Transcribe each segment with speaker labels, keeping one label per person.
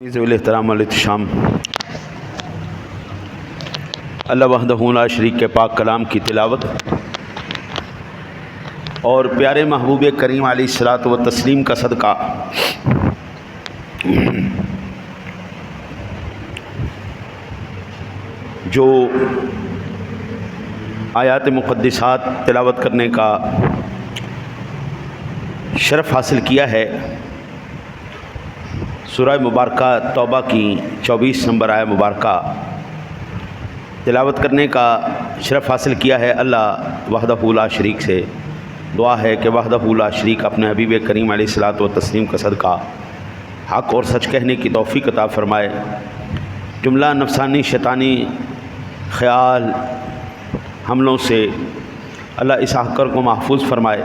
Speaker 1: احترام الاحتشام اللہ وحدہ لا شریک کے پاک کلام کی تلاوت اور پیارے محبوب کریم علیہ الصلاۃ و تسلیم کا صدقہ جو آیات مقدسات تلاوت کرنے کا شرف حاصل کیا ہے، سورہ مبارکہ توبہ کی 24 نمبر آیہ مبارکہ تلاوت کرنے کا شرف حاصل کیا ہے، اللہ وحدہ لا شریک سے دعا ہے کہ وحدہ لا شریک اپنے حبیب کریم علیہ الصلاۃ و تسلیم کا صدقہ حق اور سچ کہنے کی توفیق عطا فرمائے، جملہ نفسانی شیطانی خیال حملوں سے اللہ اس حقر کو محفوظ فرمائے،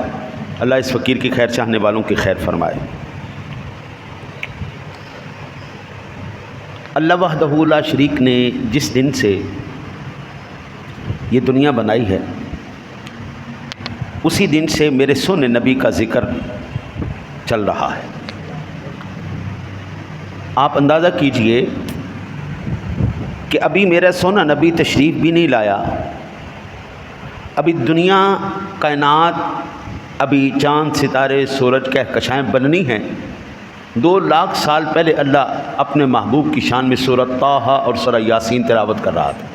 Speaker 1: اللہ اس فقیر کی خیر چاہنے والوں کی خیر فرمائے۔ اللہ وحدہ لا شریک نے جس دن سے یہ دنیا بنائی ہے اسی دن سے میرے سونے نبی کا ذکر چل رہا ہے۔ آپ اندازہ کیجئے کہ ابھی میرا سونا نبی تشریف بھی نہیں لایا، ابھی دنیا کائنات، ابھی چاند ستارے سورج کہکشائیں بننی ہیں۔ 2 لاکھ سال پہلے اللہ اپنے محبوب کی شان میں سورۃ طٰہٰ اور سورہ یاسین تلاوت کر رہا تھا۔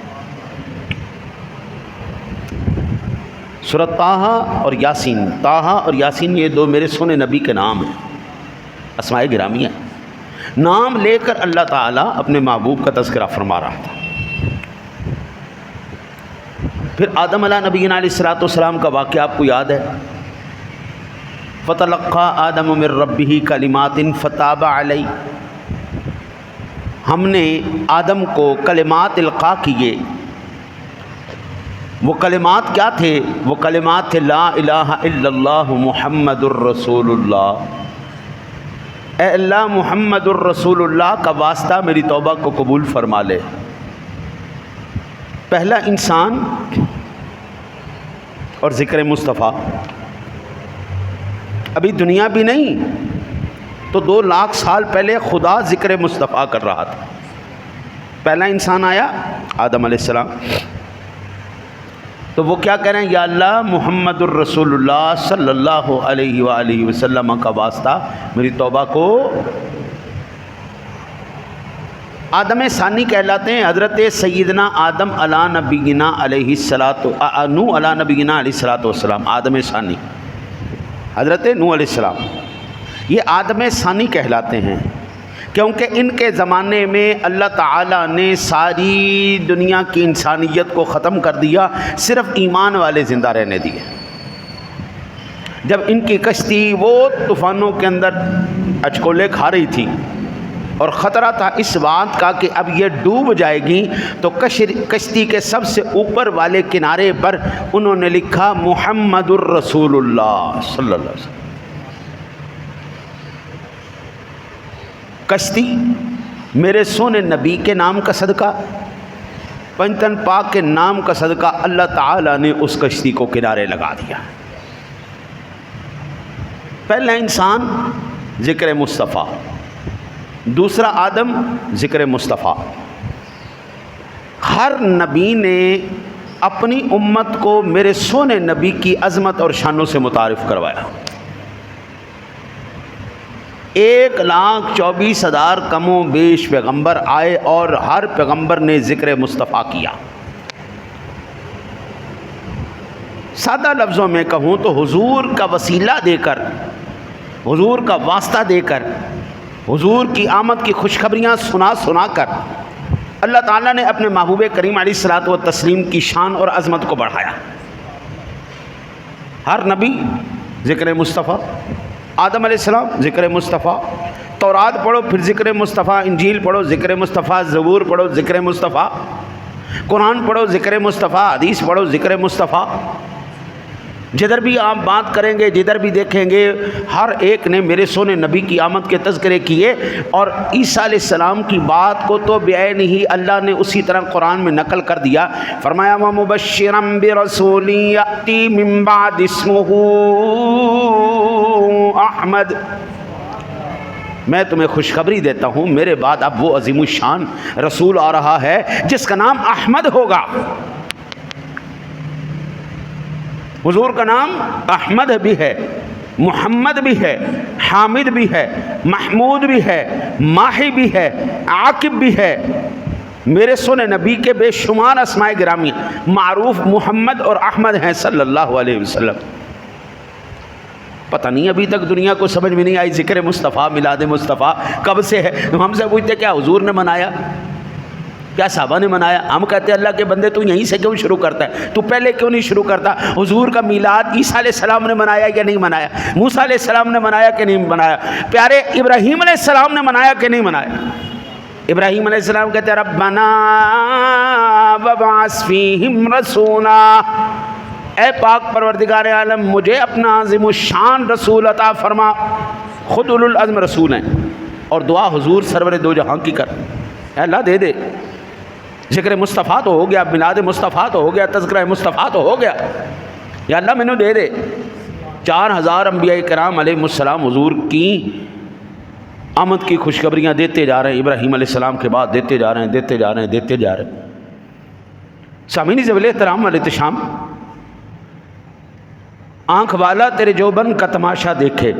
Speaker 1: سورۃ طٰہٰ اور یاسین، طٰہٰ اور یاسین یہ 2 میرے سونے نبی کے نام ہیں، اسماء گرامی ہیں۔ نام لے کر اللہ تعالیٰ اپنے محبوب کا تذکرہ فرما رہا تھا۔ پھر آدم علیہ نبینا علیہ الصلوۃ والسلام کا واقعہ آپ کو یاد ہے، فَتَلَقَّىٰ آدَمُ مِن رَبِّهِ كَلِمَاتٍ فَتَابَ عَلَيْهِ، ہم نے آدم کو کلمات القاء کیے۔ وہ کلمات کیا تھے؟ وہ کلمات تھے لا الہ الا اللہ محمد الرسول اللہ، اے اللہ محمد الرسول اللہ کا واسطہ میری توبہ کو قبول فرما لے۔ پہلا انسان اور ذکر مصطفیٰ، ابھی دنیا بھی نہیں تو 2 لاکھ سال پہلے خدا ذکر مصطفیٰ کر رہا تھا۔ پہلا انسان آیا آدم علیہ السلام، تو وہ کیا کہہ رہے ہیں؟ یا اللہ محمد الرسول اللہ صلی اللہ علیہ وآلہ وسلم کا واسطہ میری توبہ کو۔ آدم ثانی کہلاتے ہیں حضرت سیدنا آدم علیہ نبینا علیہ نوح علیہ نبینا علیہ الصلوۃ والسلام، آدم ثانی حضرت نوح علیہ السلام، یہ آدم ثانی کہلاتے ہیں کیونکہ ان کے زمانے میں اللہ تعالیٰ نے ساری دنیا کی انسانیت کو ختم کر دیا، صرف ایمان والے زندہ رہنے دیے۔ جب ان کی کشتی وہ طوفانوں کے اندر اچکولے کھا رہی تھی اور خطرہ تھا اس بات کا کہ اب یہ ڈوب جائے گی، تو کشتی کے سب سے اوپر والے کنارے پر انہوں نے لکھا محمد الرسول اللہ صلی اللہ علیہ وسلم۔ کشتی میرے سونے نبی کے نام کا صدقہ، پنجتن پاک کے نام کا صدقہ اللہ تعالیٰ نے اس کشتی کو کنارے لگا دیا۔ پہلا انسان ذکر مصطفیٰ، دوسرا آدم ذکر مصطفیٰ۔ ہر نبی نے اپنی امت کو میرے سونے نبی کی عظمت اور شانوں سے متعارف کروایا۔ 1,24,000 کم و بیش پیغمبر آئے اور ہر پیغمبر نے ذکر مصطفیٰ کیا۔ سادہ لفظوں میں کہوں تو حضور کا وسیلہ دے کر، حضور کا واسطہ دے کر، حضور کی آمد کی خوشخبریاں سنا کر اللہ تعالیٰ نے اپنے محبوب کریم علیہ الصلوۃ و تسلیم کی شان اور عظمت کو بڑھایا۔ ہر نبی ذکر مصطفیٰ، آدم علیہ السلام ذکر مصطفیٰ، تورات پڑھو پھر ذکر مصطفیٰ، انجیل پڑھو ذکر مصطفیٰ، زبور پڑھو ذکر مصطفیٰ، قرآن پڑھو ذکر مصطفیٰ، حدیث پڑھو ذکر مصطفیٰ۔ جدھر بھی آپ بات کریں گے، جدھر بھی دیکھیں گے، ہر ایک نے میرے سونے نبی کی آمد کے تذکرے کیے۔ اور عیسیٰ علیہ السلام کی بات کو تو بعین ہی اللہ نے اسی طرح قرآن میں نقل کر دیا، فرمایا وَمُبَشِّرًا بِرَسُولٍ يَأْتِي مِن بَعْدِ اسْمُهُ احمد، میں تمہیں خوشخبری دیتا ہوں میرے بعد اب وہ عظیم الشان رسول آ رہا ہے جس کا نام احمد ہوگا. حضور کا نام احمد بھی ہے، محمد بھی ہے، حامد بھی ہے، محمود بھی ہے، ماہی بھی ہے، عاقب بھی ہے. میرے سنے نبی کے بے شمار اسماء گرامی معروف محمد اور احمد ہیں صلی اللہ علیہ وسلم. پتہ نہیں ابھی تک دنیا کو سمجھ میں نہیں آئی ذکر مصطفیٰ، میلاد مصطفیٰ کب سے ہے. ہم سے پوچھتے کیا حضور نے منایا، کیا صحابہ نے منایا؟ ہم کہتے ہیں اللہ کے بندے تو یہیں سے کیوں شروع کرتا ہے، تو پہلے کیوں نہیں شروع کرتا؟ حضور کا میلاد عیسیٰ علیہ السلام نے منایا یا نہیں منایا؟ موسیٰ علیہ السلام نے منایا کہ نہیں منایا؟ پیارے ابراہیم علیہ السلام نے منایا کہ نہیں منایا؟ ابراہیم علیہ السلام کہتے ہیں ربنا وابعث فیہم رسولا، اے پاک پروردگار عالم مجھے اپنا عظیم الشان رسول عطا فرما. خود اولو العزم رسول ہیں اور دعا حضور سرور دو جہاں کی کر. اے اللہ دے دے، ذکر مصطفیٰ تو ہو گیا، میلاد مصطفیٰ تو ہو گیا، تذکرہ مصطفیٰ تو ہو گیا، یا اللہ مینوں دے دے. 4000 انبیاء کرام علیہ السلام حضور کی آمد کی خوشخبریاں دیتے جا رہے ہیں. ابراہیم علیہ السلام کے بعد دیتے جا رہے ہیں، دیتے جا رہے ہیں، دیتے جا رہے ہیں. سامعین ذویل احترام والاحتشام، آنکھ والا تیرے جوبن کا تماشا دیکھے،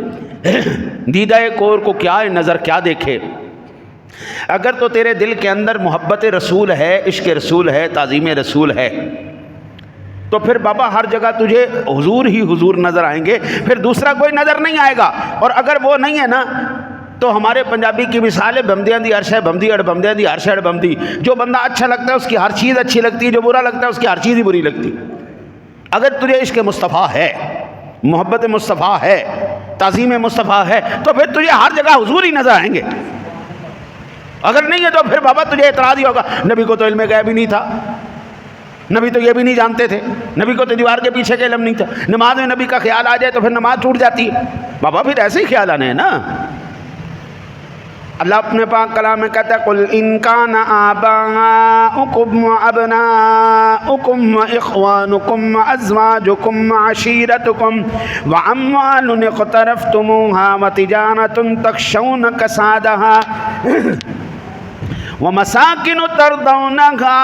Speaker 1: دیدہ کور کو کیا نظر کیا دیکھے. اگر تو تیرے دل کے اندر محبت رسول ہے، عشق رسول ہے، تعظیم رسول ہے، تو پھر بابا ہر جگہ تجھے حضور ہی حضور نظر آئیں گے، پھر دوسرا کوئی نظر نہیں آئے گا. اور اگر وہ نہیں ہے نا تو ہمارے پنجابی کی مثال ہے بمدیاں دی عرش ہے بمدی اڑ بمدیاں دی عرش اڑ بمدی. جو بندہ اچھا لگتا ہے اس کی ہر چیز اچھی لگتی ہے، جو برا لگتا ہے اس کی ہر چیز ہی بری لگتی. اگر تجھے عشق مصطفیٰ ہے، محبت مصطفیٰ ہے، تعظیم مصطفیٰ ہے، تو پھر تجھے ہر جگہ حضور ہی نظر آئیں گے. اگر نہیں ہے تو پھر بابا تجھے اعتراض ہی ہوگا نبی کو تو علم غیب بھی نہیں تھا، نبی تو یہ بھی نہیں جانتے تھے، نبی کو تو دیوار کے پیچھے کا علم نہیں تھا. نماز میں نبی کا خیال آ جائے تو پھر نماز ٹوٹ جاتی ہے. بابا پھر ایسے ہی خیال آنے ہیں نا. اللہ اپنے پاک کلام میں کہتا ہے قل ان کان آباؤکم وابناؤکم واخوانکم وازواجکم وعشیرتکم واموال اقترفتموها وتجارۃ تخشون کسادها ومساکن ترضونها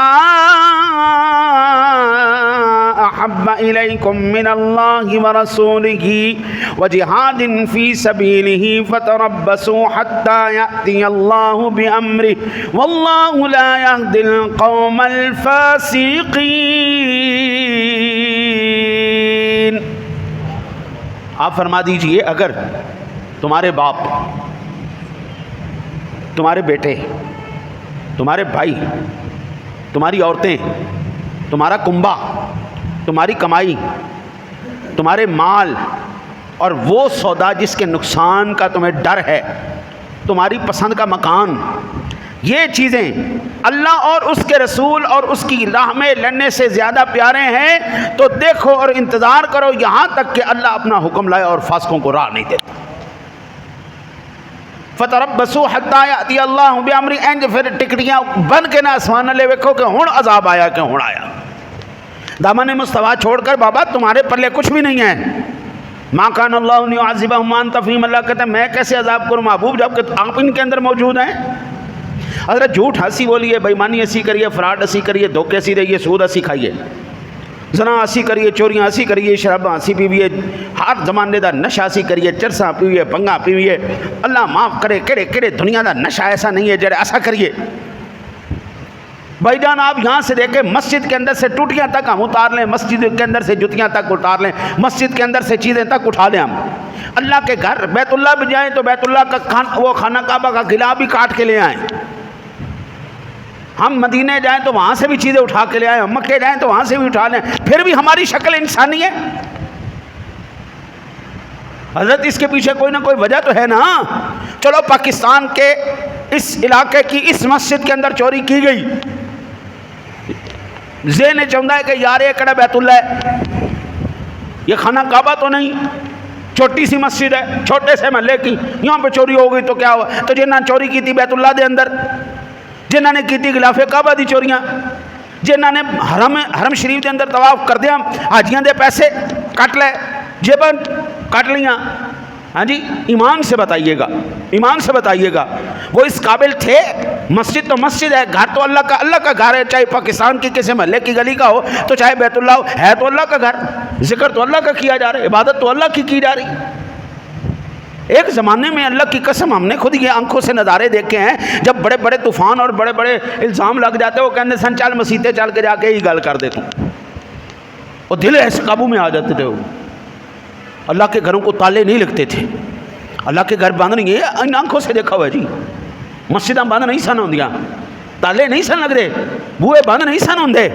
Speaker 1: احب الیکم من اللہ ورسولہ وجہاد فی سبیلہ فتربصوا حتی یأتی اللہ بامرہ واللہ لا یہدی القوم الفاسقین. آپ فرما دیجئے اگر تمہارے باپ، تمہارے بیٹے، تمہارے بھائی، تمہاری عورتیں، تمہارا کنبہ، تمہاری کمائی، تمہارے مال اور وہ سودا جس کے نقصان کا تمہیں ڈر ہے، تمہاری پسند کا مکان، یہ چیزیں اللہ اور اس کے رسول اور اس کی راہ میں لڑنے سے زیادہ پیارے ہیں، تو دیکھو اور انتظار کرو یہاں تک کہ اللہ اپنا حکم لائے اور فاسقوں کو راہ نہیں دیتا. فتربصوا حتی یأتی اللہ بامرہ. انج پھر ٹکڑیاں بن کے نہ آسمان لے ویکھو کہ ہن عذاب آیا کہ ہن آیا. دامن مصطفیٰ چھوڑ کر بابا تمہارے پلے کچھ بھی نہیں ہے. ما کان اللہ لیعذبہم وانت فیہم. اللہ کہتا ہے میں کیسے عذاب کروں محبوب جب کہ آپ ان کے اندر موجود ہیں. حضرت جھوٹ ہنسی بولیے، بےمانی ہنسی کریے، فراڈ ہنسی کریے، دھوکے ہنسی رہیے، سود ہنسی کھائیے، زنا ہنسی کریے، چوریاں ہنسی کریے، شراب ہنسی پیویے، ہر زمانے دا نشہ ہنسی کریے، چرساں پیویے، پنگا پیویے. اللہ معاف کرے کہڑے کہڑے دنیا دا نشہ ایسا نہیں ہے جڑے ایسا کریے. بھائی جان آپ یہاں سے دیکھیں مسجد کے اندر سے ٹوٹیاں تک ہم اتار لیں، مسجد کے اندر سے جتیاں تک اتار لیں، مسجد کے اندر سے چیزیں تک اٹھا لیں. ہم اللہ کے گھر بیت اللہ بھی جائیں تو بیت اللہ کا وہ خانہ کعبہ کا قلعہ بھی کاٹ کے لے آئیں. ہم مدینے جائیں تو وہاں سے بھی چیزیں اٹھا کے لے آئیں، ہم مکے جائیں تو وہاں سے بھی اٹھا لیں، پھر بھی ہماری شکل انسانی ہے. حضرت اس کے پیچھے کوئی نہ کوئی وجہ تو ہے نا. چلو پاکستان کے اس علاقے کی اس مسجد کے اندر چوری کی گئی، ذہن چاہتا ہے کہ یار یہ کڑا بیت اللہ ہے، یہ خانہ کعبہ تو نہیں، چھوٹی سی مسجد ہے چھوٹے سے محلے کی، یہاں پہ چوری ہو گئی تو کیا ہوا؟ تو جنہاں چوری کی تھی بیت اللہ دے اندر، جنہاں نے کی تھی غلاف کعبہ دی چوریاں، جنہاں نے حرم شریف دے اندر طواف کر دیا، حاجیاں دے پیسے کٹ لے، جیباں کٹ لیاں، ہاں جی، ایمان سے بتائیے گا، ایمان سے بتائیے گا وہ اس قابل تھے؟ مسجد تو مسجد ہے، گھر تو اللہ کا گھر ہے، چاہے پاکستان کی کسی محلے کی گلی کا ہو تو چاہے بیت اللہ ہو، ہے تو اللہ کا گھر، ذکر تو اللہ کا کیا جا رہا ہے، عبادت تو اللہ کی جا رہی۔ ایک زمانے میں اللہ کی قسم ہم نے خود یہ آنکھوں سے نظارے دیکھے ہیں، جب بڑے بڑے طوفان اور بڑے بڑے الزام لگ جاتے وہ کہتے سن چل مسیطے چل کے جا کے ہی گل کر دیتا ہوں، وہ دل ایسے قابو میں آ جاتے تھے۔ وہ اللہ کے گھروں کو تالے نہیں لگتے تھے، اللہ کے گھر بند نہیں ہے، ان آنکھوں سے دیکھا ہوا ہے جی، مسجداں بند نہیں سن ہوندیاں، تالے نہیں سن لگ رہے، بوئے بند نہیں سن ہوندے،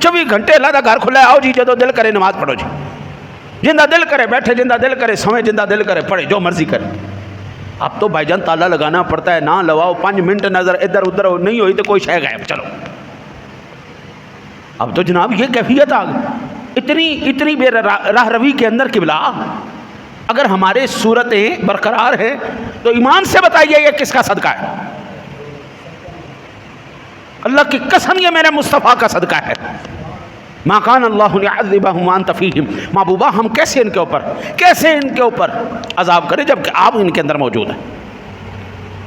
Speaker 1: 24 گھنٹے اللہ کا گھر کھلا ہے، آؤ جی جدو دل کرے نماز پڑھو جی، جندہ دل کرے بیٹھے، جندہ دل کرے سویں، جندہ دل کرے پڑھے، جو مرضی کرے۔ اب تو بھائی جان تالا لگانا پڑتا ہے، نہ لواؤ 5 منٹ نظر ادھر ادھر نہیں ہوئی تو کوئی شے غائب، چلو۔ اب تو جناب یہ کیفیت آ گئی، اتنی بے راہ روی کے اندر قبلہ اگر ہمارے صورتیں برقرار ہیں تو ایمان سے بتائیے یہ کس کا صدقہ ہے؟ اللہ کی قسم یہ میرے مصطفیٰ کا صدقہ ہے۔ ما کان اللہ لیعذبہم وانت فیہم، محبوبہ ہم کیسے ان کے اوپر عذاب کریں جبکہ آپ ان کے اندر موجود ہیں۔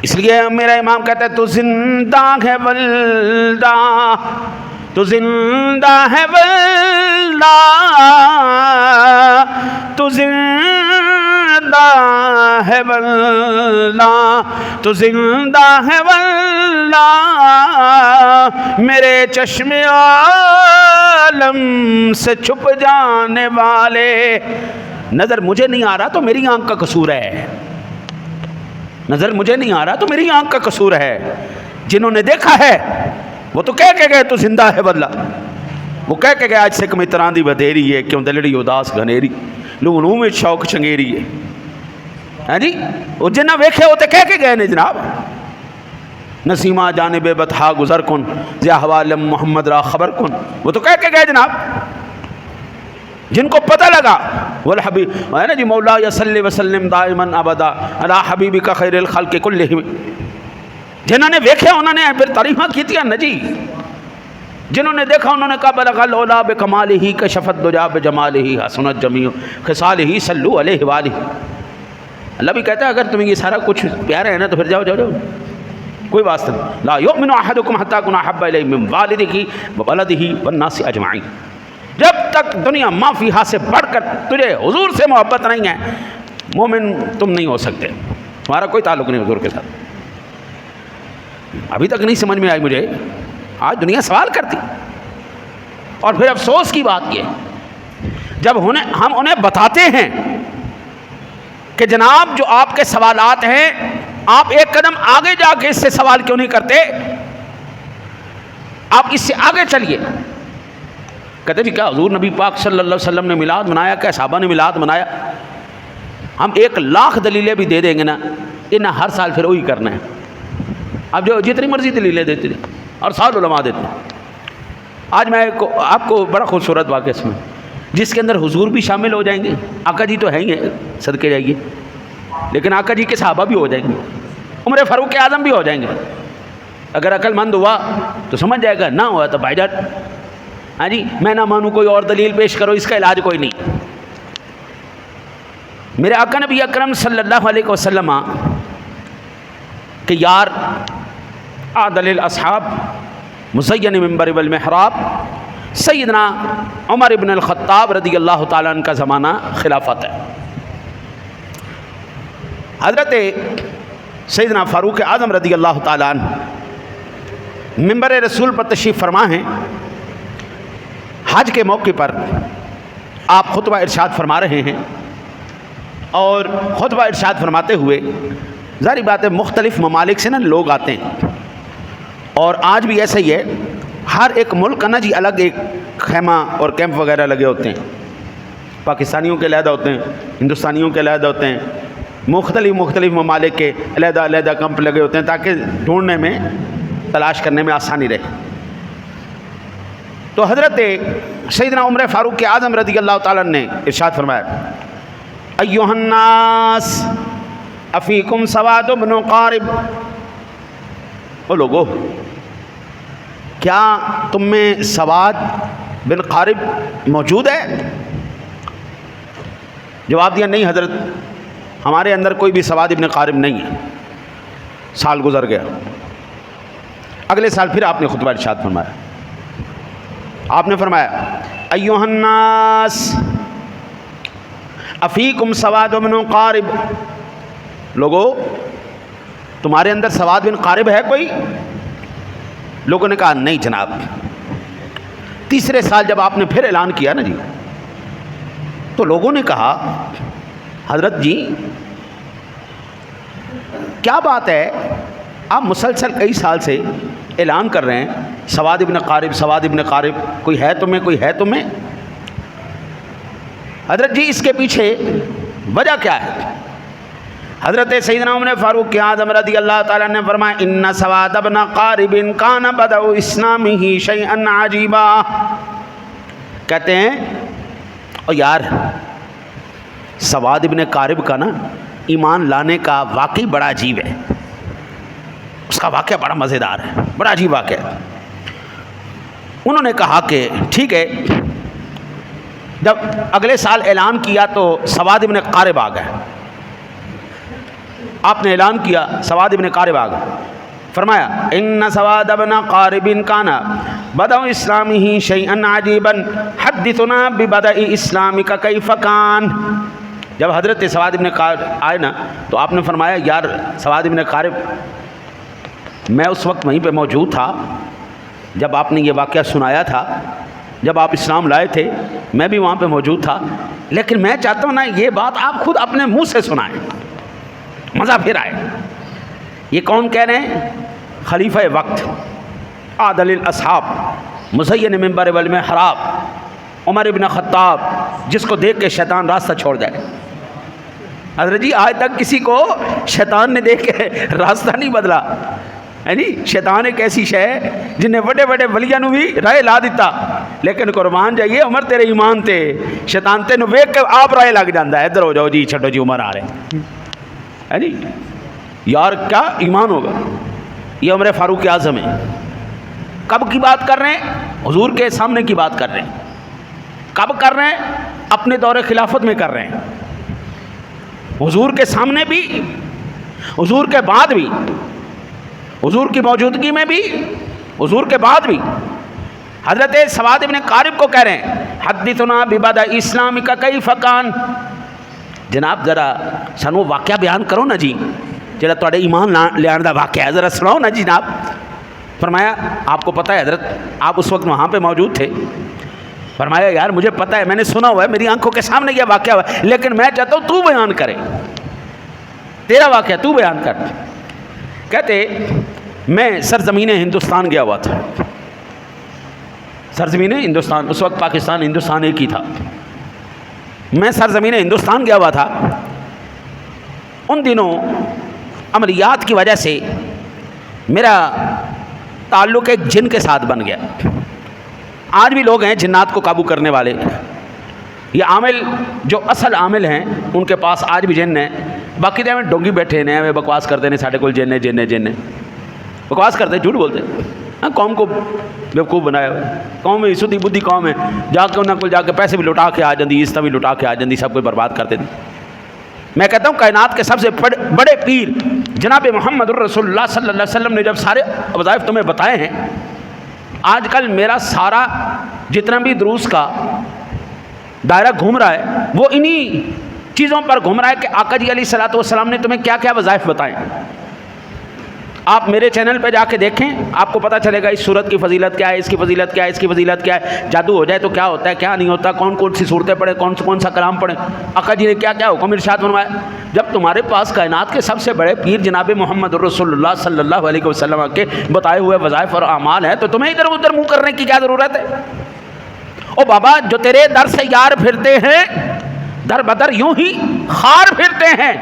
Speaker 1: اس لیے میرا امام کہتا ہے تو زندہ ہے واللہ، تو زندہ ہے واللہ، تو زندہ ہے واللہ، تو زندہ ہے واللہ، میرے چشم عالم سے چھپ جانے والے۔ نظر مجھے نہیں آ رہا تو میری آنکھ کا قصور ہے، نظر مجھے نہیں آ رہا تو میری آنکھ کا قصور ہے، جنہوں نے دیکھا ہے وہ تو کہہ کے گئے تو زندہ ہے واللہ، وہ کہہ کے گئے آج سے کمی طرح دی بدھیری ہے، کیوں دلڑی اداس گھنیری، لونوں میں شوق چنگیری ہے جی، وہ جنہ ویکھے ہوتے کہہ کے گئے نے جناب۔ نسیمہ جانب بطحا گزر کن، ضیا حوالم محمد را خبر کن، وہ تو کہہ کے گئے جناب، جن کو پتہ لگا والحبیب ہے نا جی، مولا یصلی وسلم دائما ابدا علی حبیبک خیر الخلق کلہم، جنہوں نے دیکھے انہوں نے پھر تعریفاں کی تھی نا جی، جنہوں نے دیکھا انہوں نے کہا بلغ العلا بکمالہ کشفت دجا بجمالہ حسنت جمیع خصالہ صلو علیہ وآلہ۔ اللہ بھی کہتا ہے اگر تمہیں یہ سارا کچھ پیارا ہے نا تو پھر جاؤ جاؤ جاؤ، کوئی واسطہ نہیں۔ لا یؤمن احدکم حتی اکون احب الیہ من والدہ وولدہ والناس اجمعین، جب تک دنیا ما فیہا سے بڑھ کر تجھے حضور سے محبت نہیں ہے مومن تم نہیں ہو سکتے، تمہارا کوئی تعلق نہیں حضور کے ساتھ۔ ابھی تک نہیں سمجھ میں آئی مجھے، آج دنیا سوال کرتی، اور پھر افسوس کی بات یہ جب ہم انہیں بتاتے ہیں کہ جناب جو آپ کے سوالات ہیں آپ ایک قدم آگے جا کے اس سے سوال کیوں نہیں کرتے، آپ اس سے آگے چلیے۔ کہتے جی کیا حضور نبی پاک صلی اللہ علیہ وسلم نے میلاد منایا، کیا صحابہ نے میلاد منایا؟ ہم 1,00,000 دلیلیں بھی دے دیں گے نا، انہیں ہر سال پھر وہی کرنا ہے۔ اب جو جتنی مرضی دلیلیں دیتے تھے اور سال علماء دیتے ہیں۔ آج میں آپ کو بڑا خوبصورت واقعہ سنوں جس کے اندر حضور بھی شامل ہو جائیں گے، آقا جی تو ہیں ہی ہیں صدقے جائیے، لیکن آقا جی کے صحابہ بھی ہو جائیں گے، عمر فاروق اعظم بھی ہو جائیں گے۔ اگر عقل مند ہوا تو سمجھ جائے گا، نہ ہوا تو بھائی جان ہاں جی میں نہ مانوں کوئی اور دلیل پیش کرو، اس کا علاج کوئی نہیں۔ میرے آقا نبی اکرم صلی اللہ علیہ وسلم کہ یار عادل الاصحاب مزین منبر والمحراب سیدنا عمر ابن الخطاب رضی اللہ تعالیٰ عنہ کا زمانہ خلافت ہے۔ حضرت سیدنا فاروق اعظم رضی اللہ تعالیٰ عنہ منبر رسول پر تشریف فرما ہیں۔ حج کے موقع پر آپ خطبہ ارشاد فرما رہے ہیں، اور خطبہ ارشاد فرماتے ہوئے ظاہری بات ہے مختلف ممالک سے نا لوگ آتے ہیں، اور آج بھی ایسا ہی ہے، ہر ایک ملک کا نا جی الگ ایک خیمہ اور کیمپ وغیرہ لگے ہوتے ہیں، پاکستانیوں کے علیحدہ ہوتے ہیں، ہندوستانیوں کے علیحدہ ہوتے ہیں، مختلف ممالک کے علیحدہ کیمپ لگے ہوتے ہیں تاکہ ڈھونڈنے میں تلاش کرنے میں آسانی رہے۔ تو حضرت سیدنا عمر فاروق اعظم رضی اللہ تعالیٰ نے ارشاد فرمایا ایھا الناس افیکم سواد بن قارب، او لوگو کیا تم میں سواد بن قارب موجود ہے؟ جواب دیا نہیں حضرت، ہمارے اندر کوئی بھی سواد ابن قارب نہیں ہے. سال گزر گیا. اگلے سال پھر آپ نے خطبہ ارشاد فرمایا. آپ نے فرمایا ایھا الناس افیکم سواد بن قارب. لوگو تمہارے اندر سواد بن قارب ہے کوئی؟ لوگوں نے کہا نہیں جناب. تیسرے سال جب آپ نے پھر اعلان کیا نا جی، تو لوگوں نے کہا حضرت جی کیا بات ہے، آپ مسلسل کئی سال سے اعلان کر رہے ہیں سواد ابن قارب، سواد ابن قارب، کوئی ہے تمہیں، کوئی ہے تمہیں؟ حضرت جی اس کے پیچھے وجہ کیا ہے؟ حضرت سیدنا عمر فاروق اعظم رضی اللہ تعالیٰ نے فرمایا ان سواد ابن قارب کان بدء اسلامہ شیئا عجیبا. کہتے ہیں او یار سواد ابن قارب کا نا ایمان لانے کا واقعی بڑا عجیب ہے. اس کا واقعہ بڑا مزیدار ہے، بڑا عجیب واقعہ ہے. انہوں نے کہا کہ ٹھیک ہے. جب اگلے سال اعلان کیا تو سواد ابن قارب آ گئے. آپ نے اعلان کیا سواد ابن قارب آ گئے. فرمایا ان سواد ابن قارب کان بدء اسلامہ شیئا عجیبا حدثنا ببدء اسلامک کیف کان. جب حضرت سواد ابن قارب آئے نا تو آپ نے فرمایا یار سواد ابن قارب، میں اس وقت وہیں پہ موجود تھا جب آپ نے یہ واقعہ سنایا تھا، جب آپ اسلام لائے تھے میں بھی وہاں پہ موجود تھا، لیکن میں چاہتا ہوں نا یہ بات آپ خود اپنے منہ سے سنائیں، مزہ پھر آئے. یہ کون کہہ رہے ہیں؟ خلیفہ وقت، عادل الاصحاب، مزین منبر والمحراب، عمر ابن خطاب، جس کو دیکھ کے شیطان راستہ چھوڑ جائے. حضرت جی آج تک کسی کو شیطان نے دیکھ کے راستہ نہیں بدلا ہے جی. شیطان ایک ایسی شے ہے جنہیں بڑے بڑے ولیاں نو بھی رائے لا دیتا، لیکن قربان جائیے عمر تیرے ایمان تے شیطان تینوں ویکھ کے آپ رائے لگ جاندا ہے ادھر ہو جاؤ جی، چھڈو جی عمر آ رہے ہے جی. یار کیا ایمان ہوگا. یہ عمر فاروق اعظم ہے. کب کی بات کر رہے ہیں؟ حضور کے سامنے کی بات کر رہے ہیں. کب کر رہے ہیں؟ اپنے دور خلافت میں کر رہے ہیں. حضور کے سامنے بھی، حضور کے بعد بھی، حضور کی موجودگی میں بھی، حضور کے بعد بھی. حضرت سواد ابن قارب کو کہہ رہے ہیں حدثنا ببدء اسلامک کیف کان. جناب ذرا سانو واقعہ بیان کرو نا جی، جڑا تواڈے ایمان لے آن دا واقعہ ہے ذرا سناؤ نا جی جناب. فرمایا آپ کو پتہ ہے حضرت آپ اس وقت وہاں پہ موجود تھے. فرمایا یار مجھے پتہ ہے، میں نے سنا ہوا ہے، میری آنکھوں کے سامنے یہ واقعہ ہوا ہے، لیکن میں چاہتا ہوں تو بیان کرے، تیرا واقعہ تو بیان کر. کہتے میں سرزمین ہندوستان گیا ہوا تھا. سرزمین ہندوستان، اس وقت پاکستان ہندوستان ایک ہی تھا. میں سرزمین ہندوستان گیا ہوا تھا. ان دنوں عملیات کی وجہ سے میرا تعلق ایک جن کے ساتھ بن گیا. آج بھی لوگ ہیں جنات کو قابو کرنے والے. یہ عامل جو اصل عامل ہیں ان کے پاس آج بھی جن ہیں. باقی تو ڈونگی بیٹھے ہیں، ہمیں بکواس کرتے ہیں ساڈے کول جن جن بکواس کرتے ہیں، جھوٹ بولتے ہیں. ہاں قوم کو بیوقوف بنایا ہوا ہے. قوم سدھی بدھی قوم ہے، جا کے انہوں کو جا کے پیسے بھی لٹا کے آ جاندی، عزت بھی لٹا کے آ جاندی، سب کچھ برباد کر دیتی. میں کہتا ہوں کائنات کے سب سے بڑے پیر جناب محمد الرسول اللہ صلی اللہ علیہ وسلم نے جب سارے وظائف تمہیں بتائے ہیں، آج کل میرا سارا جتنا بھی دروس کا دائرہ گھوم رہا ہے وہ انہی چیزوں پر گھوم رہا ہے کہ آقا جی علیہ الصلوۃ والسلام نے تمہیں کیا کیا وظائف بتائے. آپ میرے چینل پہ جا کے دیکھیں، آپ کو پتہ چلے گا اس صورت کی فضیلت کیا ہے، اس کی فضیلت کیا ہے، اس کی فضیلت کیا ہے، جادو ہو جائے تو کیا ہوتا ہے، کیا نہیں ہوتا، کون کون سی صورتیں پڑھیں، کون سا کلام پڑھیں، آقا جی نے کیا کیا حکم ارشاد فرمایا. جب تمہارے پاس کائنات کے سب سے بڑے پیر جناب محمد الرسول اللہ صلی اللہ علیہ وسلم کے بتائے ہوئے وظائف اور اعمال ہیں تو تمہیں ادھر ادھر منہ کرنے کی کیا ضرورت ہے؟ او بابا جو تیرے در سے یار پھرتے ہیں در بدر یوں ہی خار پھرتے ہیں.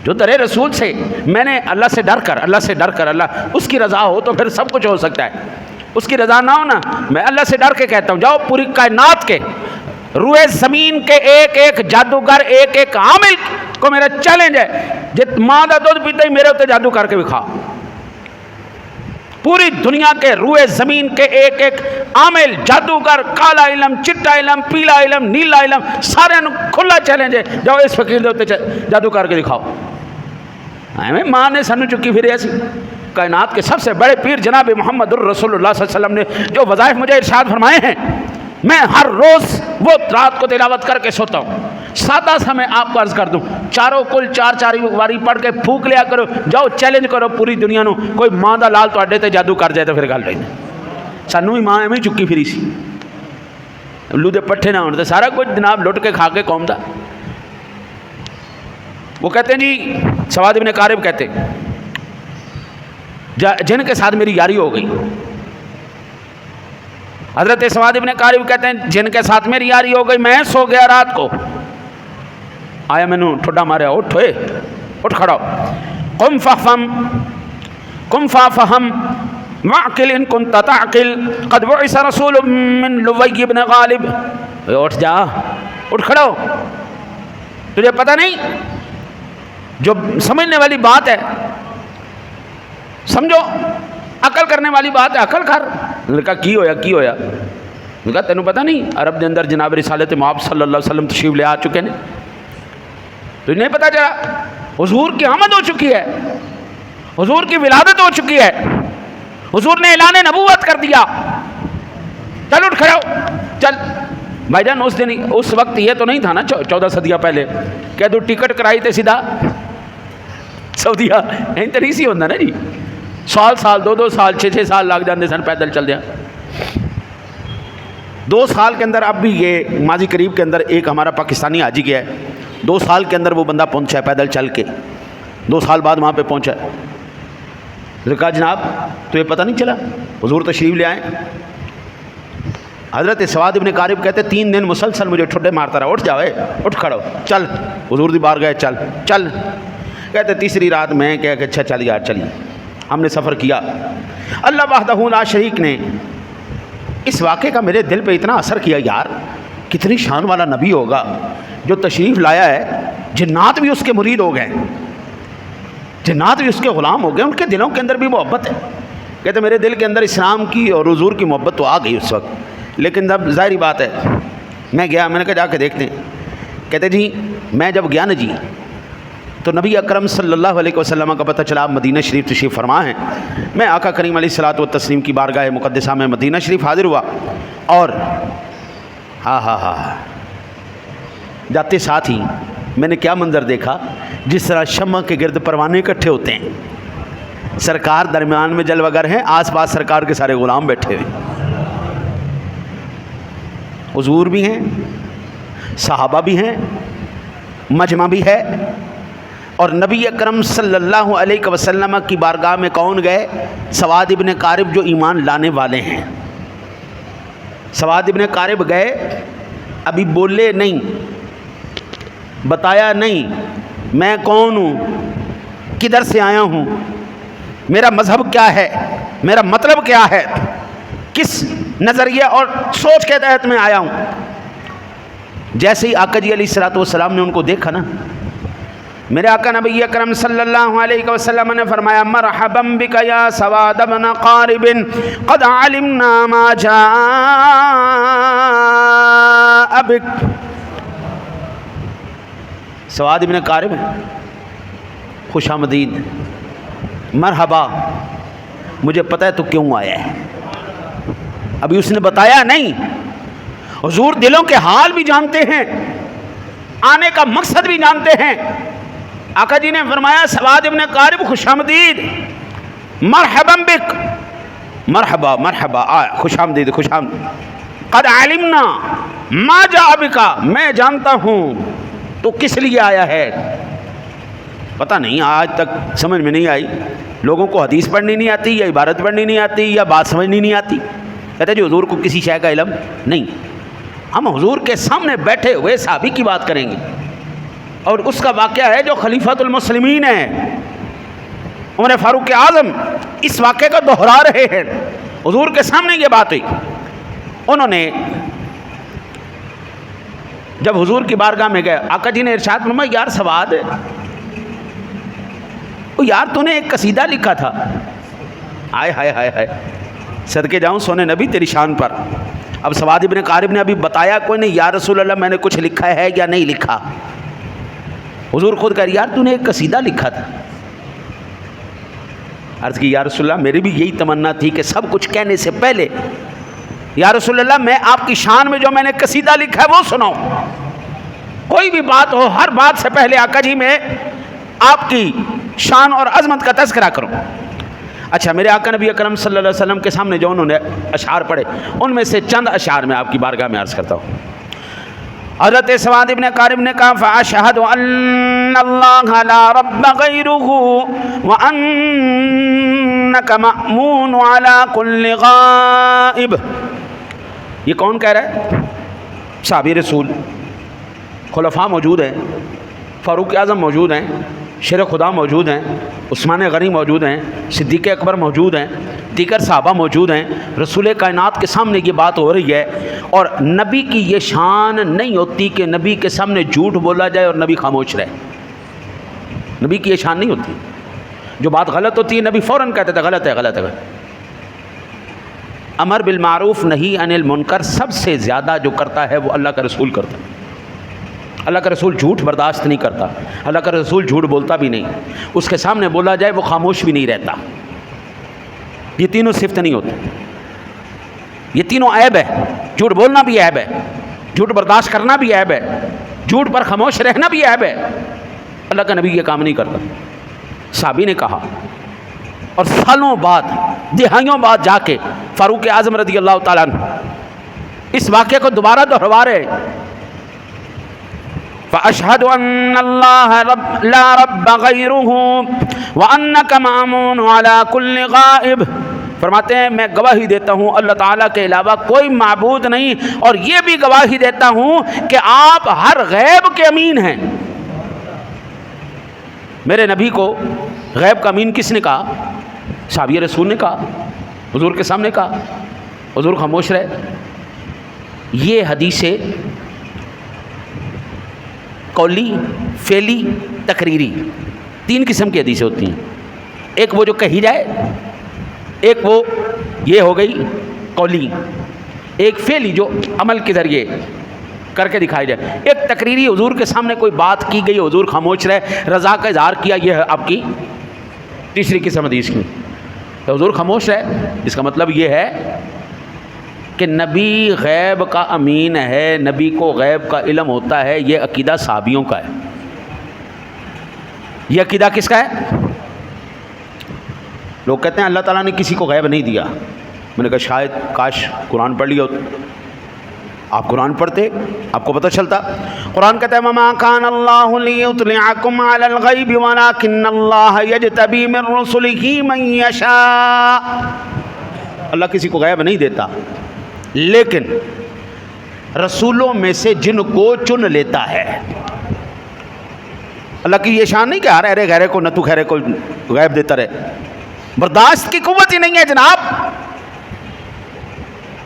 Speaker 1: جو در رسول سے میں نے اللہ سے ڈر کر اللہ اس کی رضا ہو تو پھر سب کچھ ہو سکتا ہے. اس کی رضا نہ ہو نا، میں اللہ سے ڈر کے کہتا ہوں جاؤ پوری کائنات کے روئے زمین کے ایک ایک جادوگر، ایک ایک عامل کو میرا چیلنج ہے جت ماں دا دودھ پیتا ہی میرے اتنے جادو کر کے بھی کھا. پوری دنیا کے روئے زمین کے ایک ایک عامل جادوگر، کالا علم، چٹا علم، پیلا علم، نیلا علم، سارے کھلا چیلنج ہے، جاؤ اس فقیر دے اوتے جادو کر کے دکھاؤ۔ ایویں ماں نے سانو چکی پھر ایسی کائنات کے سب سے بڑے پیر جناب محمد الرسول اللہ صلی اللہ علیہ وسلم نے جو وظائف مجھے ارشاد فرمائے ہیں، میں ہر روز وہ رات کو تلاوت کر کے سوتا ہوں۔ سادہ سا میں آپ کو عرض کر دوں، چاروں کل چار واری پڑھ کے پھونک لیا کرو، جاؤ چیلنج کرو پوری دنیا نو، کوئی ماں دا لال تواڈے تے جادو کر جائے تو پھر گل رہی۔ سانو ہی ماں ایویں چکی پھری سی، الو دے پٹھے نہ ہون تے سارا کچھ جناب لٹ کے کھا کے قوم دا۔ وہ کہتے ہیں جی سواد ابن قارب کہتے جن کے ساتھ میری یاری ہو گئی، حضرت سواد ابن قارب کہتے ہیں جن کے ساتھ میری یاری ہو گئی، میں سو گیا رات کو، آیا میں نے ٹھڈا ماریا، اٹھ ہوئے، اٹھ کھڑا قم فافہم واعقل ان کنت تعقل قد بعث رسول من لوی بن غالب، اٹھ جا، اٹھ کھڑا ہو، تجھے پتہ نہیں جو سمجھنے والی بات ہے سمجھو، عقل کرنے والی بات ہے عقل کر۔ میں نے کہا کی ہویا کی ہویا؟ میں نے کہا تینوں پتہ نہیں عرب دے اندر جناب رسالت مآب صلی اللہ علیہ وسلم تشریف لے آ چکے ہیں، تجھے نہیں پتہ چلا؟ حضور کی آمد ہو چکی ہے، حضور کی ولادت ہو چکی ہے، حضور نے اعلان نبوت کر دیا، چل اٹھ کھڑا ہو چل۔ بھائی جان اس دن اس وقت یہ تو نہیں تھا نا 14 صدیاں پہلے کہ تو ٹکٹ کرائی تے سیدھا سعودیہ، این تو نہیں سی ہوتا نا جی، سال 2 سال 6 سال لگ جاندے سن پیدل چل دیا۔ 2 سال کے اندر اب بھی یہ ماضی قریب کے اندر ایک ہمارا پاکستانی حاجی گیا ہے، 2 سال کے اندر وہ بندہ پہنچا ہے پیدل چل کے، 2 سال بعد وہاں پہ پہنچا ہے۔ کہا جناب تو یہ پتہ نہیں چلا حضور تشریف لے آئے؟ حضرت سواد ابن قارب کہتے 3 دن مسلسل مجھے ٹھڈے مارتا رہا، اٹھ جاوے، اٹھ کھڑو، چل حضور دی بارگاہ چل چل۔ کہتے تیسری رات میں کہا کہ اچھا چل یار چلیے، ہم نے سفر کیا۔ اللہ وحدہ لا شریک نے اس واقعے کا میرے دل پہ اتنا اثر کیا، یار کتنی شان والا نبی ہوگا جو تشریف لایا ہے، جنات بھی اس کے مرید ہو گئے، جنات بھی اس کے غلام ہو گئے، ان کے دلوں کے اندر بھی محبت ہے۔ کہتے میرے دل کے اندر اسلام کی اور حضور کی محبت تو آ گئی اس وقت، لیکن اب ظاہری بات ہے میں گیا، میں نے کہا جا کے دیکھتے ہیں۔ کہتے جی میں جب گیا نا جی تو نبی اکرم صلی اللہ علیہ وسلم کا پتہ چلا آپ مدینہ شریف تشریف فرما ہیں۔ میں آقا کریم علیہ الصلوۃ والتسلیم کی بارگاہ مقدسہ میں مدینہ شریف حاضر ہوا، اور جاتے ساتھ ہی میں نے کیا منظر دیکھا، جس طرح شمع کے گرد پروانے اکٹھے ہوتے ہیں، سرکار درمیان میں جلوہ گر ہیں، آس پاس سرکار کے سارے غلام بیٹھے ہوئے، حضور بھی ہیں، صحابہ بھی ہیں، مجمع بھی ہے، اور نبی اکرم صلی اللہ علیہ وسلم کی بارگاہ میں کون گئے؟ سواد ابن قارب جو ایمان لانے والے ہیں۔ سواد ابن قارب گئے، ابھی بولے نہیں، بتایا نہیں میں کون ہوں، کدھر سے آیا ہوں، میرا مذہب کیا ہے، میرا مطلب کیا ہے، کس نظریے اور سوچ کے تحت میں آیا ہوں۔ جیسے ہی آقا جی علیہ الصلوۃ والسلام نے ان کو دیکھا نا، میرے آقا نبی اکرم صلی اللہ علیہ وسلم نے فرمایا مرحبا بک یا سواد بن قارب قد علمنا ما جاء بک۔ سواد بن قارب خوش آمدید، مرحبا، مجھے پتہ ہے تو کیوں آیا ہے۔ ابھی اس نے بتایا نہیں، حضور دلوں کے حال بھی جانتے ہیں، آنے کا مقصد بھی جانتے ہیں۔ آقا جی نے فرمایا سواد ابن قارب خوش آمدید، مرحبا بک، مرحبا مرحبا، خوش آمدید خوش آمدید، قد علمنا ما جاء بک، میں جانتا ہوں تو کس لیے آیا ہے۔ پتہ نہیں آج تک سمجھ میں نہیں آئی، لوگوں کو حدیث پڑھنی نہیں آتی، یا عبارت پڑھنی نہیں آتی، یا بات سمجھنی نہیں آتی، کہتے جو حضور کو کسی شے کا علم نہیں۔ ہم حضور کے سامنے بیٹھے ہوئے صحابی کی بات کریں گے، اور اس کا واقعہ ہے جو خلیفۃ المسلمین ہیں عمر فاروق اعظم اس واقعے کو دہرا رہے ہیں۔ حضور کے سامنے یہ بات ہوئی، انہوں نے جب حضور کی بارگاہ میں گئے، آقا جی نے ارشاد فرمایا یار سواد، یار تو نے ایک قصیدہ لکھا تھا، ہائے ہائے ہائے ہائے، صدقے جاؤں سونے نبی تیری شان پر۔ اب سواد ابن قارب نے ابھی بتایا کوئی نہیں، یا رسول اللہ میں نے کچھ لکھا ہے یا نہیں لکھا؟ حضور خود کہہ رہے یار تو نے ایک قصیدہ لکھا تھا۔ عرض کی یا رسول اللہ میری بھی یہی تمنا تھی کہ سب کچھ کہنے سے پہلے یا رسول اللہ میں آپ کی شان میں جو میں نے قصیدہ لکھا ہے وہ سناؤں، کوئی بھی بات ہو ہر بات سے پہلے آقا جی میں آپ کی شان اور عظمت کا تذکرہ کروں۔ اچھا میرے آقا نبی اکرم صلی اللہ علیہ وسلم کے سامنے جو انہوں نے اشعار پڑھے ان میں سے چند اشعار میں آپ کی بارگاہ میں عرض کرتا ہوں۔ حضرت سواد ابن قارب نے کہا فَأَشْهَدُ أَنَّ اللَّهَ لَا رَبَّ غَيْرُهُ وَأَنَّكَ مَأْمُونُ عَلَى كُلِّ غَائِبٍ۔ یہ کون کہہ رہا ہے؟ صحابی رسول، خلفاء موجود ہیں، فاروق اعظم موجود ہیں، شیر خدا موجود ہیں، عثمان غنی موجود ہیں، صدیق اکبر موجود ہیں، دیگر صحابہ موجود ہیں، رسول کائنات کے سامنے یہ بات ہو رہی ہے، اور نبی کی یہ شان نہیں ہوتی کہ نبی کے سامنے جھوٹ بولا جائے اور نبی خاموش رہے۔ نبی کی یہ شان نہیں ہوتی، جو بات غلط ہوتی ہے نبی فوراً کہتے تھے غلط ہے غلط ہے۔ امر بالمعروف نہی عن المنکر سب سے زیادہ جو کرتا ہے وہ اللہ کا رسول کرتا ہے۔ اللہ کا رسول جھوٹ برداشت نہیں کرتا، اللہ کا رسول جھوٹ بولتا بھی نہیں، اس کے سامنے بولا جائے وہ خاموش بھی نہیں رہتا۔ یہ تینوں صفت نہیں ہوتی، یہ تینوں عیب ہے۔ جھوٹ بولنا بھی عیب ہے، جھوٹ برداشت کرنا بھی عیب ہے، جھوٹ پر خاموش رہنا بھی عیب ہے۔ اللہ کا نبی یہ کام نہیں کرتا۔ صحابی نے کہا، اور سالوں بعد دہائیوں بعد جا کے فاروق اعظم رضی اللہ تعالیٰ عنہ اس واقعے کو دوبارہ دہرا رہے، فَأَشْهَدُ أَنَّ اللَّهَ لَا رَبَّ غَيْرُهُ وَأَنَّكَ مَأْمُونُ عَلَى كُلِّ غَائِبٍ۔ فرماتے ہیں میں گواہی دیتا ہوں اللہ تعالیٰ کے علاوہ کوئی معبود نہیں، اور یہ بھی گواہی دیتا ہوں کہ آپ ہر غیب کے امین ہیں۔ میرے نبی کو غیب کا امین کس نے کہا؟ صحابی رسول نے کہا، حضور کے سامنے کہا، حضور خاموش رہے۔ یہ حدیثیں قولی، فعلی، تقریری، تین قسم کی حدیثیں ہوتی ہیں۔ ایک وہ جو کہی جائے، ایک وہ یہ ہو گئی قولی، ایک فعلی جو عمل کے ذریعے کر کے دکھائی جائے، ایک تقریری حضور کے سامنے کوئی بات کی گئی حضور خاموش رہے، رضا کا اظہار کیا، یہ ہے آپ کی تیسری قسم حدیث کی۔ تو حضور خاموش رہے اس کا مطلب یہ ہے کہ نبی غیب کا امین ہے، نبی کو غیب کا علم ہوتا ہے۔ یہ عقیدہ صحابیوں کا ہے۔ یہ عقیدہ کس کا ہے؟ لوگ کہتے ہیں اللہ تعالیٰ نے کسی کو غیب نہیں دیا۔ میں نے کہا شاید کاش قرآن پڑھ لیا ہوتا، آپ قرآن پڑھتے آپ کو پتہ چلتا۔ قرآن کہتا ہے وَمَا كَانَ اللَّهُ لِيُطْلِعَكُمْ عَلَى الْغَيْبِ وَلَكِنَّ اللَّهَ يَجْتَبِي مِن رُّسُلِهِ مَن يَشَاءُ۔ اللہ کسی کو غیب نہیں دیتا، لیکن رسولوں میں سے جن کو چن لیتا ہے۔ اللہ کی یہ شان نہیں کہ ہر ارے غیرے کو نہ تو خیرے کو غیب دیتا رہے، برداشت کی قوت ہی نہیں ہے جناب۔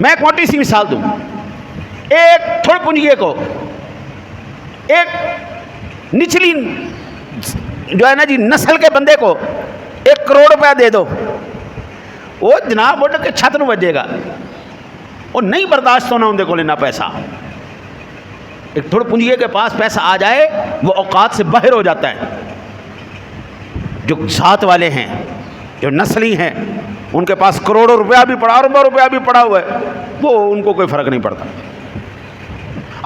Speaker 1: میں ایک موٹی سی مثال دوں، ایک تھوڑ پنجیے کو ایک نچلی جو ہے نا جی نسل کے بندے کو 1 کروڑ روپیہ دے دو، وہ جناب اٹھ کے چھت نو بجے گا، وہ نہیں برداشت ہونا اندے کو لینا پیسہ۔ ایک تھوڑ پنجیے کے پاس پیسہ آ جائے وہ اوقات سے باہر ہو جاتا ہے۔ جو ذات والے ہیں، جو نسلی ہیں، ان کے پاس کروڑوں روپیہ بھی پڑا، اربوں روپیہ بھی پڑا ہوا ہے، وہ ان کو کوئی فرق نہیں پڑتا۔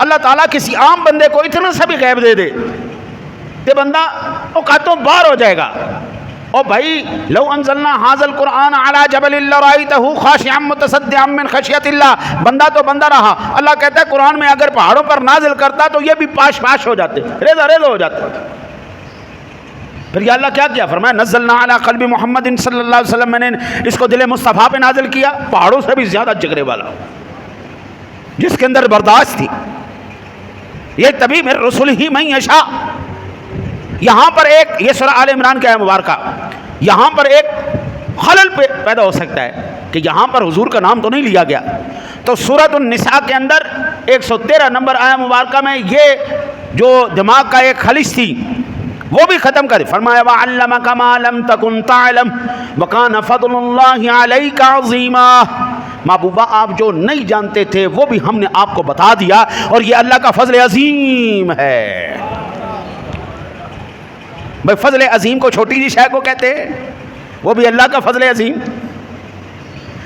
Speaker 1: اللہ تعالیٰ کسی عام بندے کو اتنا سا بھی غیب دے دے کہ بندہ اوقاتوں باہر ہو جائے گا۔ اور بھائی لو انزلنا ھذا القرآن علی جبل لرأیتہ خاشعا متصدعا من خشیۃ اللہ، بندہ تو بندہ رہا۔ اللہ کہتا ہے قرآن میں اگر پہاڑوں پر نازل کرتا تو یہ بھی پاش پاش ہو جاتے، ریزہ ریزہ ہو جاتے۔ پھر یہ اللہ کیا کیا؟ فرمایا نزلنا علی قلب محمد صلی اللہ علیہ وسلم، میں نے اس کو دل مصطفیٰ پہ نازل کیا، پہاڑوں سے بھی زیادہ جگرے والا، جس کے اندر برداشت تھی۔ یہ تبھی من رسلہ من یشاء۔ یہاں پر ایک، یہ سورہ آل عمران کا ہے مبارکہ، یہاں پر ایک خلل پیدا ہو سکتا ہے کہ یہاں پر حضور کا نام تو نہیں لیا گیا، تو سورۃ النساء کے اندر 113 نمبر آیہ مبارکہ میں یہ جو دماغ کا ایک خلش تھی، وہ بھی ختم کر دی. فرمایا وَعَلَّمَكَ مَا لَمْ تَكُنْ تَعْلَمْ وَكَانَ فَضْلُ اللَّهِ عَلَيْكَ عَظِيمًا. محبوبہ آپ جو نہیں جانتے تھے وہ بھی ہم نے آپ کو بتا دیا, اور یہ اللہ کا فضل عظیم ہے. بھائی فضل عظیم کو چھوٹی سی شے کو کہتے ہیں, وہ بھی اللہ کا فضل عظیم.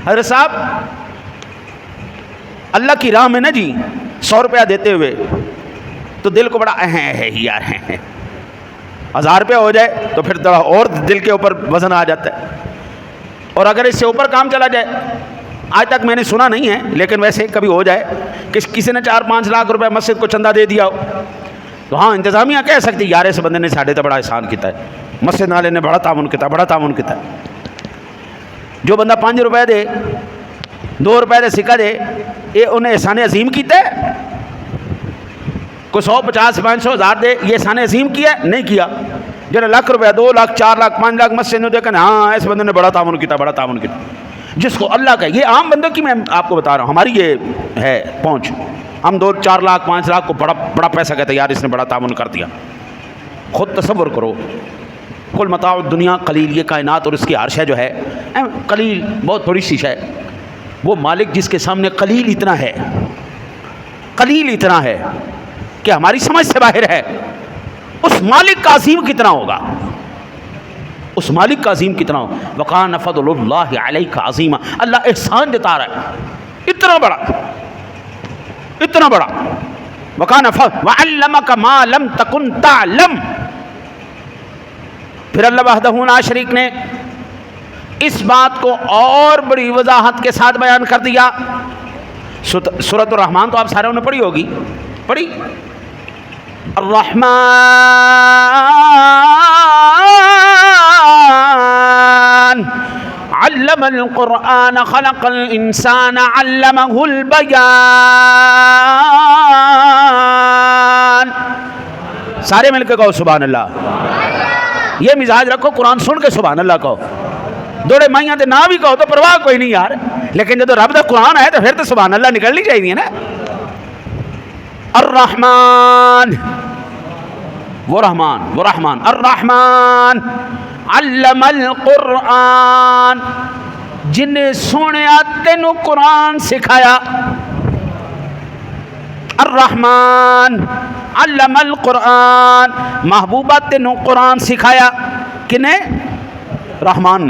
Speaker 1: حضرت صاحب اللہ کی راہ میں نا جی 100 روپیہ دیتے ہوئے تو دل کو بڑا ہے یار, 1000 روپیہ ہو جائے تو پھر تھوڑا اور دل کے اوپر وزن آ جاتا ہے. اور اگر اس سے اوپر کام چلا جائے, آج تک میں نے سنا نہیں ہے لیکن ویسے کبھی ہو جائے کہ کسی نے 4-5 لاکھ روپے مسجد کو چندہ دے دیا ہو, تو ہاں انتظامیہ کہہ سکتی یار اس بندے نے ساڑھے تو بڑا احسان کیتا ہے, مسجد والے نے بڑا تعاون کیتا ہے. جو بندہ 5 روپے دے 2 روپے دے سکہ دے, یہ انہیں احسان عظیم کیتا ہے. کوئی 100 50 500 1000 دے, یہ احسان عظیم کیا ہے؟ نہیں کیا. جنہیں لاکھ روپیہ 2 لاکھ 4 لاکھ 5 لاکھ مسجد میں دیکھیں ہاں اس بندے نے بڑا تعاون کیتا. جس کو اللہ کا, یہ عام بندوں کی میں آپ کو بتا رہا ہوں, ہماری یہ ہے پہنچ, ہم 2-4 لاکھ 5 لاکھ کو بڑا پیسہ کہتے ہیں یار اس نے بڑا تعاون کر دیا. خود تصور کرو, کل متاع دنیا قلیل, یہ کائنات اور اس کی عرش ہے جو ہے قلیل, بہت تھوڑی سی ہے. وہ مالک جس کے سامنے قلیل اتنا ہے کہ ہماری سمجھ سے باہر ہے, اس مالک کا عظیم کتنا ہوگا, اس مالک کا عظیم کتنا ہوگا. وَقَانَ فَضْلُ اللَّهِ عَلَيْكَ عَظِيمًا. اللہ احسان جتا رہا ہے اتنا بڑا. وَعَلَّمَكَ مَا لَمْ تَكُنْ تَعْلَمْ. پھر اللہ وحدہ لا شریک نے اس بات کو اور بڑی وضاحت کے ساتھ بیان کر دیا. سورۃ الرحمن تو آپ ساروں نے پڑھی ہوگی, پڑھی. الرحمن علم القرآن خلق الانسان علمہ البیان. سارے مل کے کہو سبحان اللہ. یہ مزاج رکھو, قرآن سن کے سبحان اللہ کہو. دوڑے مائیاں تے نہ بھی کہو تو پرواہ کوئی نہیں یار, لیکن جب رب دا قرآن ہے تو پھر تو سبحان اللہ نکلنی چاہیے نا. الرحمن, وہ رحمان. الرحمن علم القرآن, جن نے سونے تینوں قرآن سکھایا. الرحمن علم القرآن, محبوبہ تینوں قرآن سکھایا. کنے؟ رحمان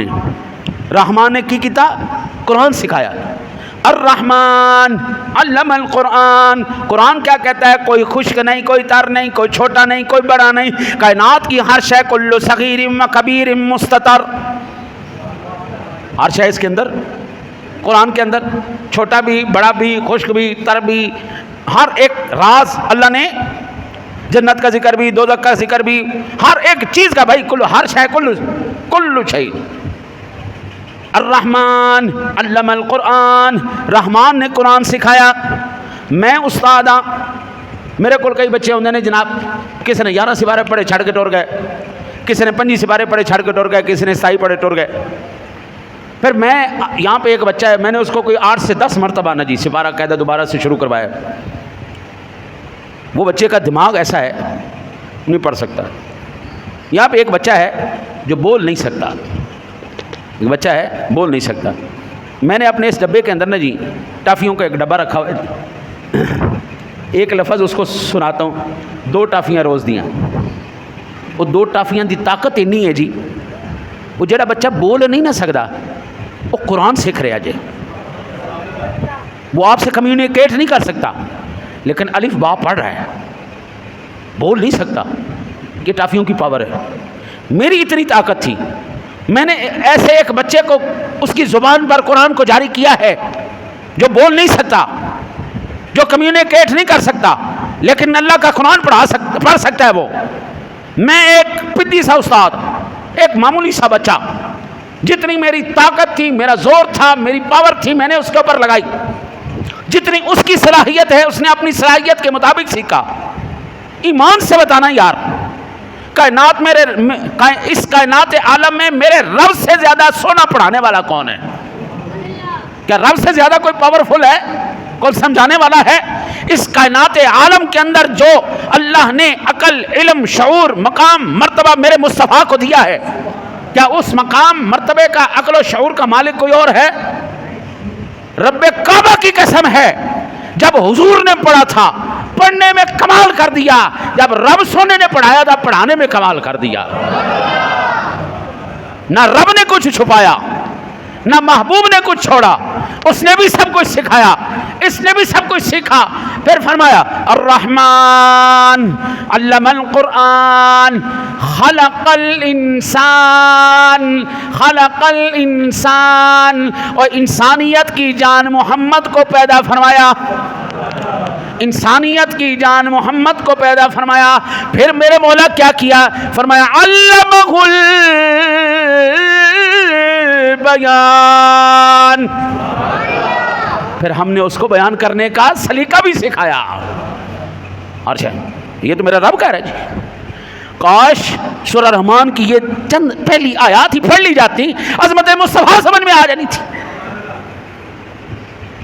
Speaker 1: نے کی کیتا؟ قرآن سکھایا. الرحمن علم القرآن. قرآن کیا کہتا ہے؟ کوئی خشک نہیں, کوئی تر نہیں, کوئی چھوٹا نہیں, کوئی بڑا نہیں. کائنات کی ہر شے کل صغیر و کبیر مستتر, ہر شے اس کے اندر, قرآن کے اندر, چھوٹا بھی, بڑا بھی, خشک بھی, تر بھی, ہر ایک راز اللہ نے, جنت کا ذکر بھی, دوزخ کا ذکر بھی, ہر ایک چیز کا بھائی ہر شے کل شے. الرحمن علم القرآن, رحمان نے قرآن سکھایا. میں استاد ہاں, میرے کو کئی بچے ہوندے نے جناب, کسی نے 11 سپارے پڑھے چھڑ کے ٹور گئے, کسی نے 5 سپارے پڑھے چھڑ کے ٹور گئے, کسی نے 27 پڑھے ٹور گئے. پھر میں یہاں پہ ایک بچہ ہے, میں نے اس کو کوئی 8 سے 10 مرتبہ نہ جی سپارہ قاعدہ دوبارہ سے شروع کروایا. وہ بچے کا دماغ ایسا ہے نہیں پڑھ سکتا. یہاں پہ ایک بچہ ہے جو بول نہیں سکتا, ایک بچہ ہے بول نہیں سکتا. میں نے اپنے اس ڈبے کے اندر نا جی ٹافیوں کا ایک ڈبہ رکھا ہوا ہے, ایک لفظ اس کو سناتا ہوں. 2 ٹافیاں روز دیاں, وہ 2 ٹافیاں دی طاقت اتنی ہے جی, وہ جڑا بچہ بول نہیں نہ سکتا وہ قرآن سیکھ رہا جے. وہ آپ سے کمیونیکیٹ نہیں کر سکتا لیکن الف با پڑھ رہا ہے, بول نہیں سکتا. یہ ٹافیوں کی پاور ہے. میری اتنی طاقت تھی, میں نے ایسے ایک بچے کو اس کی زبان پر قرآن کو جاری کیا ہے جو بول نہیں سکتا, جو کمیونیکیٹ نہیں کر سکتا, لیکن اللہ کا قرآن پڑھ سکتا ہے وہ. میں ایک پدی سا استاد, ایک معمولی سا بچہ, جتنی میری طاقت تھی, میرا زور تھا, میری پاور تھی, میں نے اس کے اوپر لگائی. جتنی اس کی صلاحیت ہے اس نے اپنی صلاحیت کے مطابق سیکھا. ایمان سے بتانا یار, کائنات اس کائنات عالم میں میرے رب سے زیادہ سونا پڑھانے والا کون ہے؟ کیا رب سے زیادہ کوئی پاورفل ہے؟ کو سمجھانے والا ہے. اس کائنات عالم کے اندر جو اللہ نے عقل، علم، شعور، مقام، مرتبہ میرے مصطفیٰ کو دیا ہے، کیا اس مقام، مرتبے کا، عقل و شعور کا مالک کوئی اور ہے؟ رب کعبہ کی قسم ہے، جب حضور نے پڑھا تھا پڑھنے میں کمال کر دیا، جب رب سونے نے پڑھایا تھا پڑھانے میں کمال کر دیا. نہ رب نے کچھ چھپایا، نہ محبوب نے کچھ چھوڑا، اس نے بھی سب کچھ سکھایا، اس نے بھی سب کچھ سیکھا. پھر فرمایا الرحمن علم القرآن خلق الانسان، خلق الانسان، اور انسانیت کی جان محمد کو پیدا فرمایا، انسانیت کی جان محمد کو پیدا فرمایا. پھر میرے مولا کیا کیا؟ فرمایا علمہ البیان، پھر ہم نے اس کو بیان کرنے کا سلیقہ بھی سکھایا. اور یہ تو میرا رب کہہ رہا ہے جی. کاش سورہ رحمان کی یہ چند پہلی آیات ہی پڑھ لی جاتی، عظمت مصطفیٰ سمجھ میں آ جانی تھی.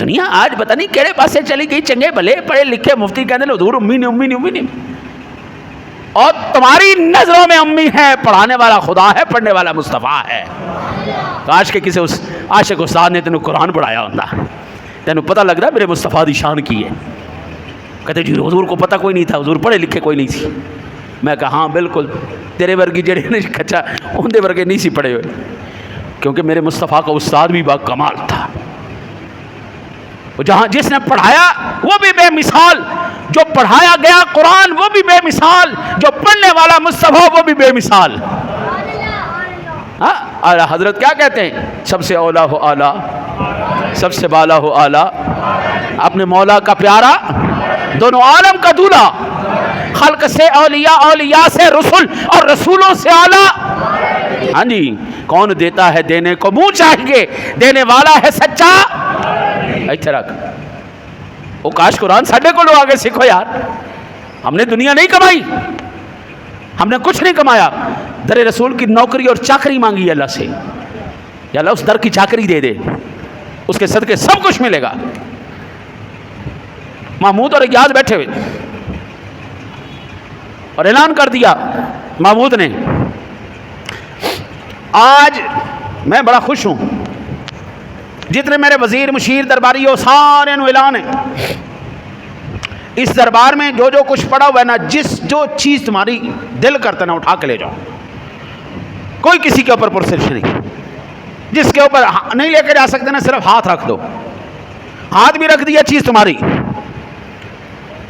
Speaker 1: دنیا آج پتہ نہیں کیڑے پاسے چلی گئی، چنگے بھلے پڑھے لکھے مفتی کہتے ہیں حضور امی نے امی نے امی نے، اور تمہاری نظروں میں امی ہے، پڑھانے والا خدا ہے، پڑھنے والا مصطفیٰ ہے. کاش کے کسی اس عاشق استاد نے تینوں قرآن پڑھایا ہوتا، تینوں پتہ لگتا میرے مصطفیٰ دی شان کی ہے. کہتے جی حضور کو پتہ کوئی نہیں تھا، حضور پڑھے لکھے کوئی نہیں تھی. میں کہا ہاں بالکل، تیرے ورگی جڑے نے کچا اندے ورگے نہیں سی پڑھے ہوئے، کیونکہ میرے مصطفیٰ کا استاد بھی با کمال تھا. جہاں جس نے پڑھایا وہ بھی بے مثال، جو پڑھایا گیا قرآن وہ بھی بے مثال، جو پڑھنے والا مصطفیٰ وہ بھی بے مثال. اعلیٰ حضرت کیا کہتے ہیں؟ سب سے اولا ہو اعلیٰ، سب سے بالا ہو اعلیٰ، اپنے مولا کا پیارا، دونوں عالم کا دولہا، خلق سے اولیاء، اولیاء سے رسول، اور رسولوں سے اعلیٰ. ہاں جی، کون دیتا ہے دینے کو منہ چاہیے، دینے والا ہے سچا. ایتھے رکھ وہ کاش قرآن ساڈے کو لو آگے سیکھو یار. ہم نے دنیا نہیں کمائی، ہم نے کچھ نہیں کمایا، در رسول کی نوکری اور چاکری مانگی اللہ سے. یا اللہ اس در کی چاکری دے دے، اس کے صدقے سب کچھ ملے گا. محمود اور اجاز بیٹھے ہوئے اور اعلان کر دیا محمود نے، آج میں بڑا خوش ہوں، جتنے میرے وزیر، مشیر، درباری ہو سارے نو اعلان ہے، اس دربار میں جو جو کچھ پڑا ہوا ہے نا، جو چیز تمہاری دل کرتا ہے نا اٹھا کے لے جاؤ. کوئی کسی کے اوپر پرسش نہیں، جس کے اوپر نہیں لے کے جا سکتے نا صرف ہاتھ رکھ دو. ہاتھ بھی رکھ دیا، چیز تمہاری.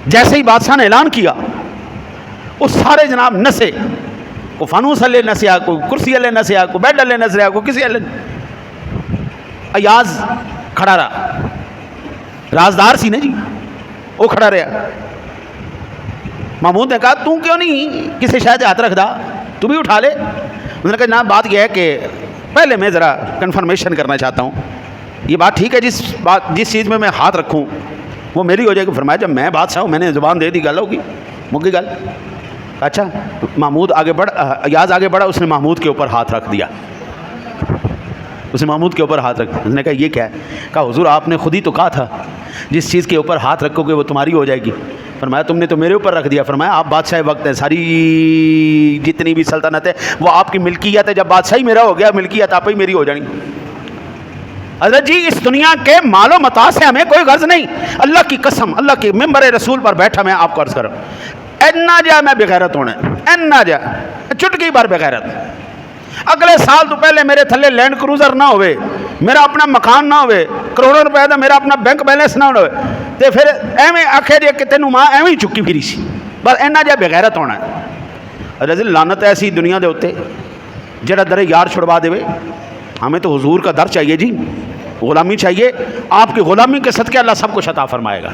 Speaker 1: جیسے ہی بادشاہ نے اعلان کیا اس سارے جناب نسے، کو فانوس لے نسیا، کو کرسی لے نسیا، کو بیڈ لے نسیا، کو کسی لے. ایاز کھڑا رہا، رازدار سی نا جی، وہ کھڑا رہا. محمود نے کہا تو کیوں نہیں کسی شاید ہاتھ رکھ دا، تو بھی اٹھا لے. انہوں نے کہا جناب بات یہ ہے کہ پہلے میں ذرا کنفرمیشن کرنا چاہتا ہوں، یہ بات ٹھیک ہے جس چیز میں ہاتھ رکھوں وہ میری ہو جائے گی. فرمایا جب میں بادشاہ ہوں، میں نے زبان دے دی، گل ہوگی، مکی گل. اچھا محمود آگے ایاز آگے بڑھا، اس نے محمود کے اوپر ہاتھ رکھ دیا. اس نے محمود کے اوپر ہاتھ رکھ دیا. اس نے کہا یہ کیا ہے؟ کہا حضور آپ نے خود ہی تو کہا تھا جس چیز کے اوپر ہاتھ رکھو گے وہ تمہاری ہو جائے گی. فرمایا تم نے تو میرے اوپر رکھ دیا. فرمایا آپ بادشاہ وقت ہیں، ساری جتنی بھی سلطنت ہے وہ آپ کی ملکیت ہے، جب بادشاہی میرا ہو گیا ملکیت آپ ہی میری ہو جانی. حضرت جی اس دنیا کے مال و متاع سے ہمیں کوئی غرض نہیں. اللہ کی قسم، اللہ کے ممبر رسول پر بیٹھا میں آپ کو عرض کروں، اینا جا میں بغیرت ہونا، اینا جا چٹکی بار بغیرت. اگلے سال تو پہلے میرے تھلے لینڈ کروزر نہ ہوئے، میرا اپنا مکان نہ ہوئے، کروڑوں روپے دا میرا اپنا بینک بیلنس نہ ہوئے، تے پھر ایویں آکھے جے کہ تینوں ماں ایویں چکی پھری سی. بس اینا جا بغیرت ہونا ہے. حضرت لعنت ایسی دنیا دے اوتے جڑا در یار چھڑوا دے. ہمیں تو حضور کا در چاہیے جی، غلامی چاہیے. آپ کی غلامی کے صدقے اللہ سب کچھ عطا فرمائے گا.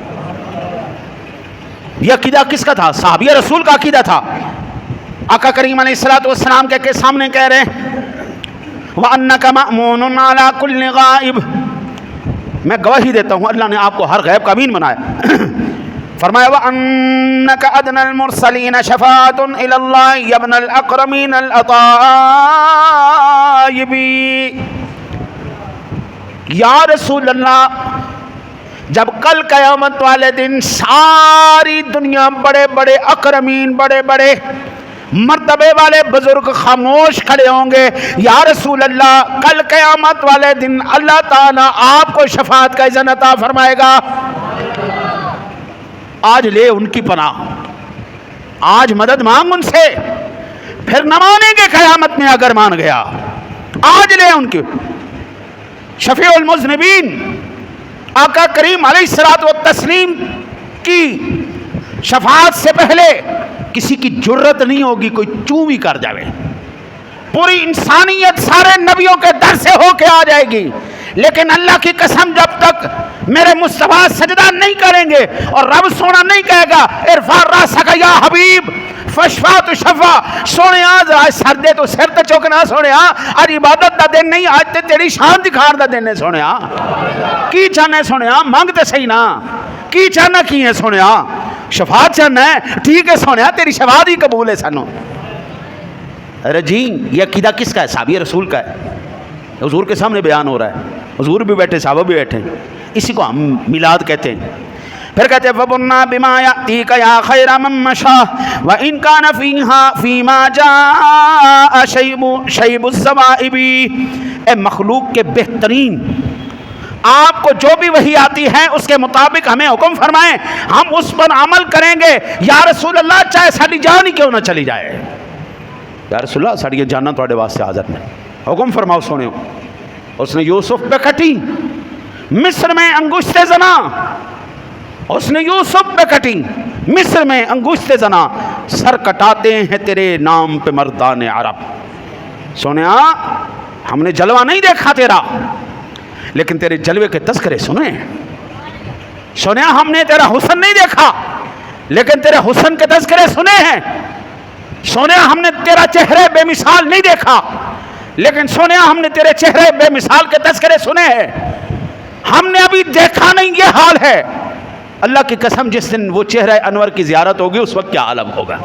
Speaker 1: یہ عقیدہ کس کا تھا؟ صحابی رسول کا عقیدہ تھا. آقا کریم علیہ الصلوۃ والسلام کے سامنے کہہ رہے ہیں وَأَنَّكَ مَأْمُونٌ عَلَىٰ كُلِّ غَائِبٍ، میں گواہی دیتا ہوں اللہ نے آپ کو ہر غیب کا امین بنایا. فرمایا وَأَنَّكَ أَدْنَى الْمُرْسَلِينَ شَفَاعَةٌ إِلَى اللَّهِ يَا ابْنَ الْأَكْرَمِينَ الْأَطَائِبِ. یا رسول اللہ جب کل قیامت والے دن ساری دنیا بڑے بڑے اکرمین بڑے بڑے مرتبے والے بزرگ خاموش کھڑے ہوں گے، یا رسول اللہ کل قیامت والے دن اللہ تعالیٰ آپ کو شفاعت کا اذن عطا فرمائے گا، آج لے ان کی پناہ، آج مدد مانگ ان سے، پھر نہ مانیں گے قیامت میں اگر مان گیا، آج لے ان کی۔ شفیع المذنبین آقا کریم علیہ الصلوۃ والتسلیم کی شفاعت سے پہلے کسی کی جرت نہیں ہوگی کوئی چوں بھی کر جائے، پوری انسانیت سارے نبیوں کے در سے ہو کے آ جائے گی، لیکن اللہ کی قسم جب تک میرے مصطفیٰ سجدہ نہیں کریں گے اور رب سونا نہیں کہے گا ارفع راسک یا حبیب فشفا تو شفا، سونے ذرا سر دے تو سر تے چکنا، سونے آج عبادت دا دن نہیں، آج تے تیری شان دکھان دا دن ہے، سونے کی چاہنا سونے مانگ تے صحیح نا، کی چاہنا کی ہے سونے شفاعت چاہنا ہے، ٹھیک ہے سونے تیری شفاعت ہی قبول ہے سانو۔ ارے جی یہ عقیدہ کس کا ہے؟ صحابی رسول کا ہے، حضور کے سامنے بیان ہو رہا ہے، حضور بھی بیٹھے صحابہ بھی بیٹھے، اسی کو ہم میلاد کہتے ہیں۔ پھر کہتے ہیں فَبُنَّا بِمَا يَأْتِيكَ يَا خَيْرَ مَن مَشَى وَإِن كَانَ فِيمَا جَاءَ شَيْبُ الزَّوَائِبِ، اے مخلوق کے بہترین، آپ کو جو بھی وحی آتی ہے اس کے مطابق ہمیں حکم فرمائیں، ہم اس پر عمل کریں گے، یا رسول اللہ چاہے ساری جان ہی کیوں نہ چلی جائے، یا رسول اللہ ساری جاننا تھوڑے واسطے حاضر نہیں، حکم فرماؤ سونے۔ اس نے یوسف پہ کٹی، مصر میں انگشت زنا، اس نے یوسف پہ کٹی، مصر میں انگشت زنا، سر کٹاتے ہیں تیرے نام پہ مردان عرب۔ سونے ہم نے جلوہ نہیں دیکھا تیرا، لیکن تیرے جلوے کے تذکرے سنے، سونے ہم نے تیرا حسن نہیں دیکھا لیکن تیرے حسن کے تذکرے سنے ہیں، سونے ہم نے تیرا چہرے بے مثال نہیں دیکھا لیکن سونے ہم نے تیرے چہرے بے مثال کے تذکرے سنے ہیں، ہم نے ابھی دیکھا نہیں، یہ حال ہے۔ اللہ کی قسم جس دن وہ چہرہ انور کی زیارت ہوگی اس وقت کیا عالم ہوگا،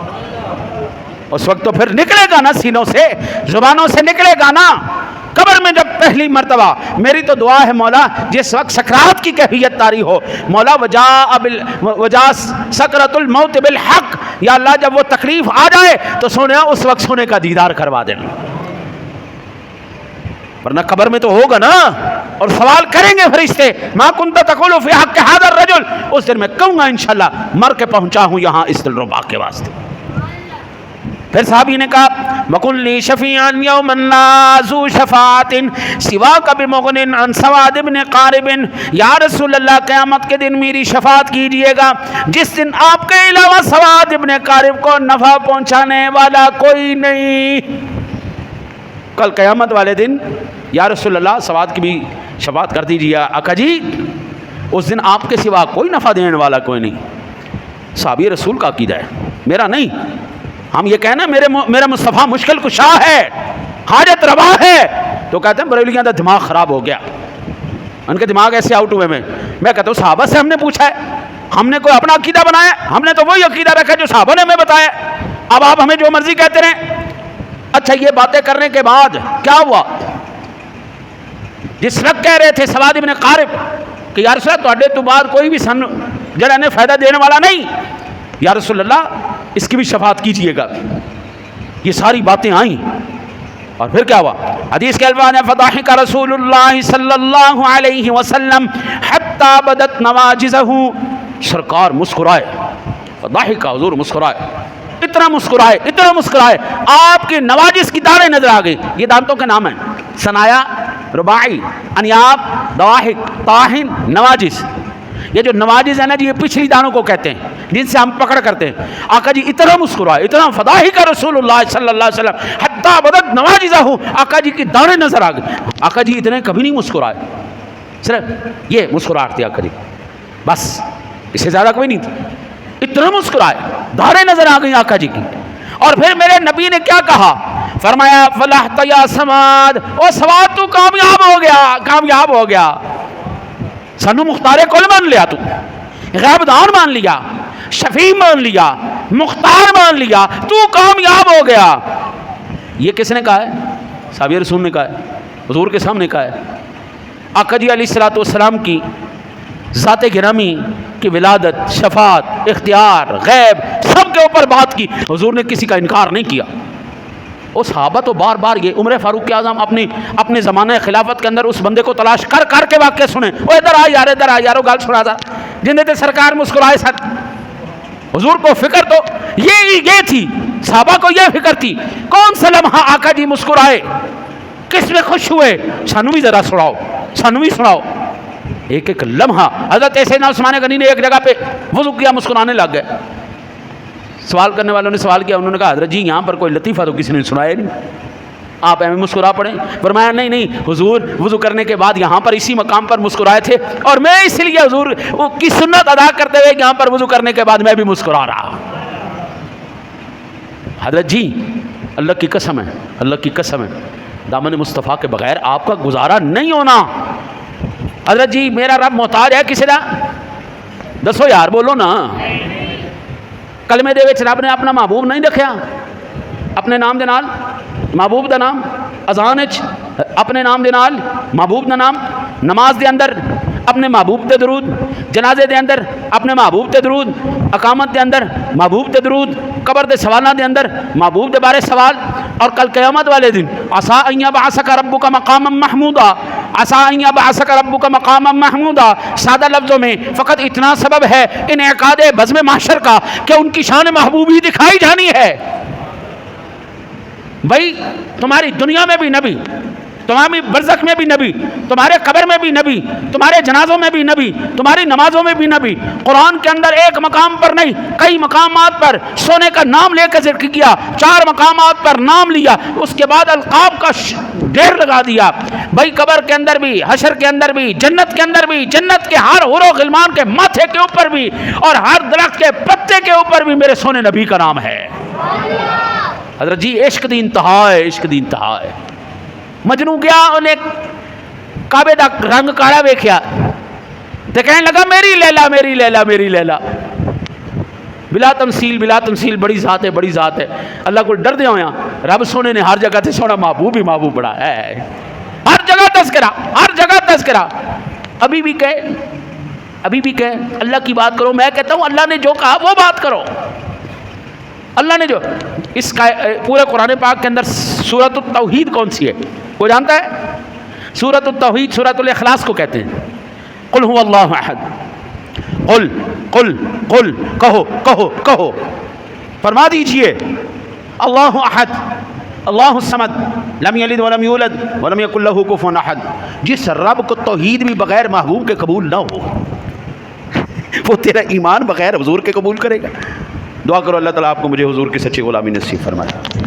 Speaker 1: اس وقت تو پھر نکلے گا نا سینوں سے، زبانوں سے نکلے گا نا۔ قبر میں جب پہلی مرتبہ، میری تو دعا ہے مولا جس وقت سکرات کی کیفیت طاری ہو، مولا وجاء سکرۃ الموت بالحق، یا اللہ جب وہ تکلیف آ جائے تو سونے اس وقت سونے کا دیدار کروا دینا، ورنہ قبر میں تو ہوگا نا، اور سوال کریں گے فرشتے ما کنت تقول فی حق ھذا الرجل، اس دن میں کہوں گا انشاءاللہ مر کے پہنچا ہوں یہاں اس دلربا کے واسطے۔ پھر صحابی نے کہا وَقُلْ لِي شَفِيعًا يَوْمًا لَا ذُو شَفَاعَةٍ سِوَاكَ بِمُغْنٍ عَنْ سَوَادِ بْنِ قَارِبٍ، یا رسول اللہ قیامت کے دن میری شفاعت کیجئے گا جس دن آپ کے علاوہ سواد ابن قارب کو نفع پہنچانے والا کوئی نہیں۔ کل قیامت والے دن یا رسول اللہ سواد کی بھی شفاعت کر دیجیے آقا جی، اس دن آپ کے سوا کوئی نفع دینے والا کوئی نہیں۔ صحابی رسول کا عقیدہ ہے، میرا نہیں۔ ہم یہ کہنا میرا مصطفیٰ مشکل کشا ہے، حاجت روا ہے، تو کہتے ہیں بریلیاں کا دماغ خراب ہو گیا، ان کے دماغ ایسے آؤٹ ہوئے میں کہتا ہوں صحابہ سے ہم نے پوچھا ہے، ہم نے کوئی اپنا عقیدہ بنایا، ہم نے تو وہی عقیدہ رکھا جو صحابہ نے ہمیں بتایا، اب آپ ہمیں جو مرضی کہتے رہیں۔ اچھا یہ باتیں کرنے کے بعد کیا ہوا؟ جس وقت کہہ رہے تھے سواد ابن قارب کہ یا رسول اللہ تو بعد کوئی بھی سن جڑا نے فائدہ دینے والا نہیں، یا رسول اللہ اس کی بھی شفاعت کیجئے گا، یہ ساری باتیں آئیں، اور پھر کیا ہوا؟ حدیث کے الفاظ ہیں فضحک رسول اللہ صلی اللہ علیہ وسلم حتی بدت نواجزہ، سرکار مسکرائے، فضحک حضور مسکرائے، اتنا مسکرائے آپ کی نواجز کی دانے نظر آ گئی، یہ دانتوں کے نام ہیں، ثنایا، رباعی، انیاب، ضواحک، طاحن، نواجز۔ یہ جو نواجز ہیں نا جی یہ پچھلی دانوں کو کہتے ہیں جن سے ہم پکڑ کرتے ہیں۔ آقا جی اتنا مسکرائے، اتنا فضاحک رسول اللہ صلی اللہ علیہ وسلم حتی بدت نواجزہ، آقا جی کی دانے نظر آ گئے۔ آقا جی اتنے کبھی نہیں مسکرائے، صرف یہ مسکراہٹ تھی آقا جی، بس اس سے زیادہ کوئی نہیں تھی، اتنا مسکرائے، دانے نظر آ گئی آقا جی کی۔ اور پھر میرے نبی نے کیا کہا؟ فرمایا فلاحت یا سواد، او سواد تو کامیاب ہو گیا، سنو مختار کل مان لیا، تو غیب دان مان لیا، شفیع مان لیا، مختار مان لیا، تو کامیاب ہو گیا۔ یہ کس نے کہا ہے؟ صحابی رسول نے کہا ہے، حضور کے سامنے کہا ہے۔ آقا جی علیہ الصلوۃ والسلام کی ذات گرامی کی ولادت، شفاعت، اختیار، غیب سب کے اوپر بات کی. حضور نے کسی کا انکار نہیں کیا. وہ صحابہ تو بار بار یہ عمر فاروق اعظم اپنے زمانہ خلافت کے اندر اس بندے کو تلاش کر کے واقعہ سنے. وہ ادھر آ یار، ادھر آ یارو، گال سنا تھا جن تے سرکار مسکرائے سن. حضور کو فکر تو یہ تھی، صحابہ کو یہ فکر تھی کون سا لمحہ آقا جی مسکرائے، کس میں خوش ہوئے، سانو بھی ذرا سناؤ، سانو بھی سناؤ. ایک ایک لمحہ. حضرت سیدنا عثمان غنی نے ایک جگہ پہ وضو کیا، مسکرانے لگ گئے. سوال کرنے والوں نے سوال کیا، انہوں نے کہا حضرت جی یہاں پر کوئی لطیفہ تو کسی نے سنایا نہیں، آپ ایویں مسکرا پڑے. فرمایا نہیں حضور وضو کرنے کے بعد یہاں پر اسی مقام پر مسکرائے تھے، اور میں اس لیے حضور کی سنت ادا کرتے ہوئے یہاں پر وضو کرنے کے بعد میں بھی مسکرا رہا. حضرت جی اللہ کی قسم ہے، اللہ کی قسم ہے، دامن مصطفیٰ کے بغیر آپ کا گزارا نہیں ہونا. حضرت جی میرا رب محتاج ہے کسی دا؟ دسو یار، بولو نا. کلمے دے وچ رب نے اپنا محبوب نہیں رکھیا، اپنے نام دے نال محبوب دا نام، اذان وچ اپنے نام دے نال محبوب دا نام، نماز دے اندر اپنے محبوب تے درود، جنازے دے اندر اپنے محبوب تے درود، اقامت دے اندر محبوب تے درود، قبر دے سوالاں دے اندر محبوب دے بارے سوال، اور کل قیامت والے دن عسیٰ ان یبعثک ربک مقاما محمودا، عسیٰ ان یبعثک ربک مقاما محمودا. سادہ لفظوں میں فقط اتنا سبب ہے انعقاد بزم محشر کا کہ ان کی شان محبوبی دکھائی جانی ہے. بھائی تمہاری دنیا میں بھی نبی، تمہاری برزخ میں بھی نبی، تمہارے قبر میں بھی نبی، تمہارے جنازوں میں بھی نبی، تمہاری نمازوں میں بھی نبی. قرآن کے اندر ایک مقام پر نہیں کئی مقامات پر سونے کا نام لے کر ذکر کیا، 4 مقامات پر نام لیا، اس کے بعد القاب کا ڈھیر لگا دیا. بھائی قبر کے اندر بھی، حشر کے اندر بھی، جنت کے اندر بھی، جنت کے ہر حور و غلمان کے ماتھے کے اوپر بھی، اور ہر درخت کے پتے کے اوپر بھی میرے سونے نبی کا نام ہے. حضرت جی عشق دی انتہا ہے، عشق دی انتہا ہے. مجنو گیا، انہیں کعبے دا رنگ کالا ویکھیا تے کہنے لگا میری لیلا، میری لیلا، میری لیلا. بلا تمثیل، بلا تمثیل، بڑی ذات ہے، بڑی ذات ہے. اللہ کو ڈر دیا ہویا، رب سونے نے ہر جگہ تے سونا محبوب ہی محبوب بڑا ہے. ہر جگہ تذکرہ، ہر جگہ تذکرہ. ابھی بھی کہے اللہ کی بات کرو. میں کہتا ہوں اللہ نے جو کہا وہ بات کرو. اللہ نے جو اس کا پورے قرآن پاک کے اندر سورۃ التوحید کون سی ہے کوئی جانتا ہے؟ سورۃ التوحید سورۃ الاخلاص کو کہتے ہیں. قل هو اللہ احد، قل قل قل، کہو کہو کہو، فرما دیجئے اللہ احد، اللہ الصمد، لم یلد ولم یولد ولم یکن لہ کفوا احد. جس رب کو توحید بھی بغیر محبوب کے قبول نہ ہو وہ تیرا ایمان بغیر حضور کے قبول کرے گا؟ دعا کرو اللہ تعالیٰ آپ کو مجھے حضور کی سچی غلامی نصیب فرمائے.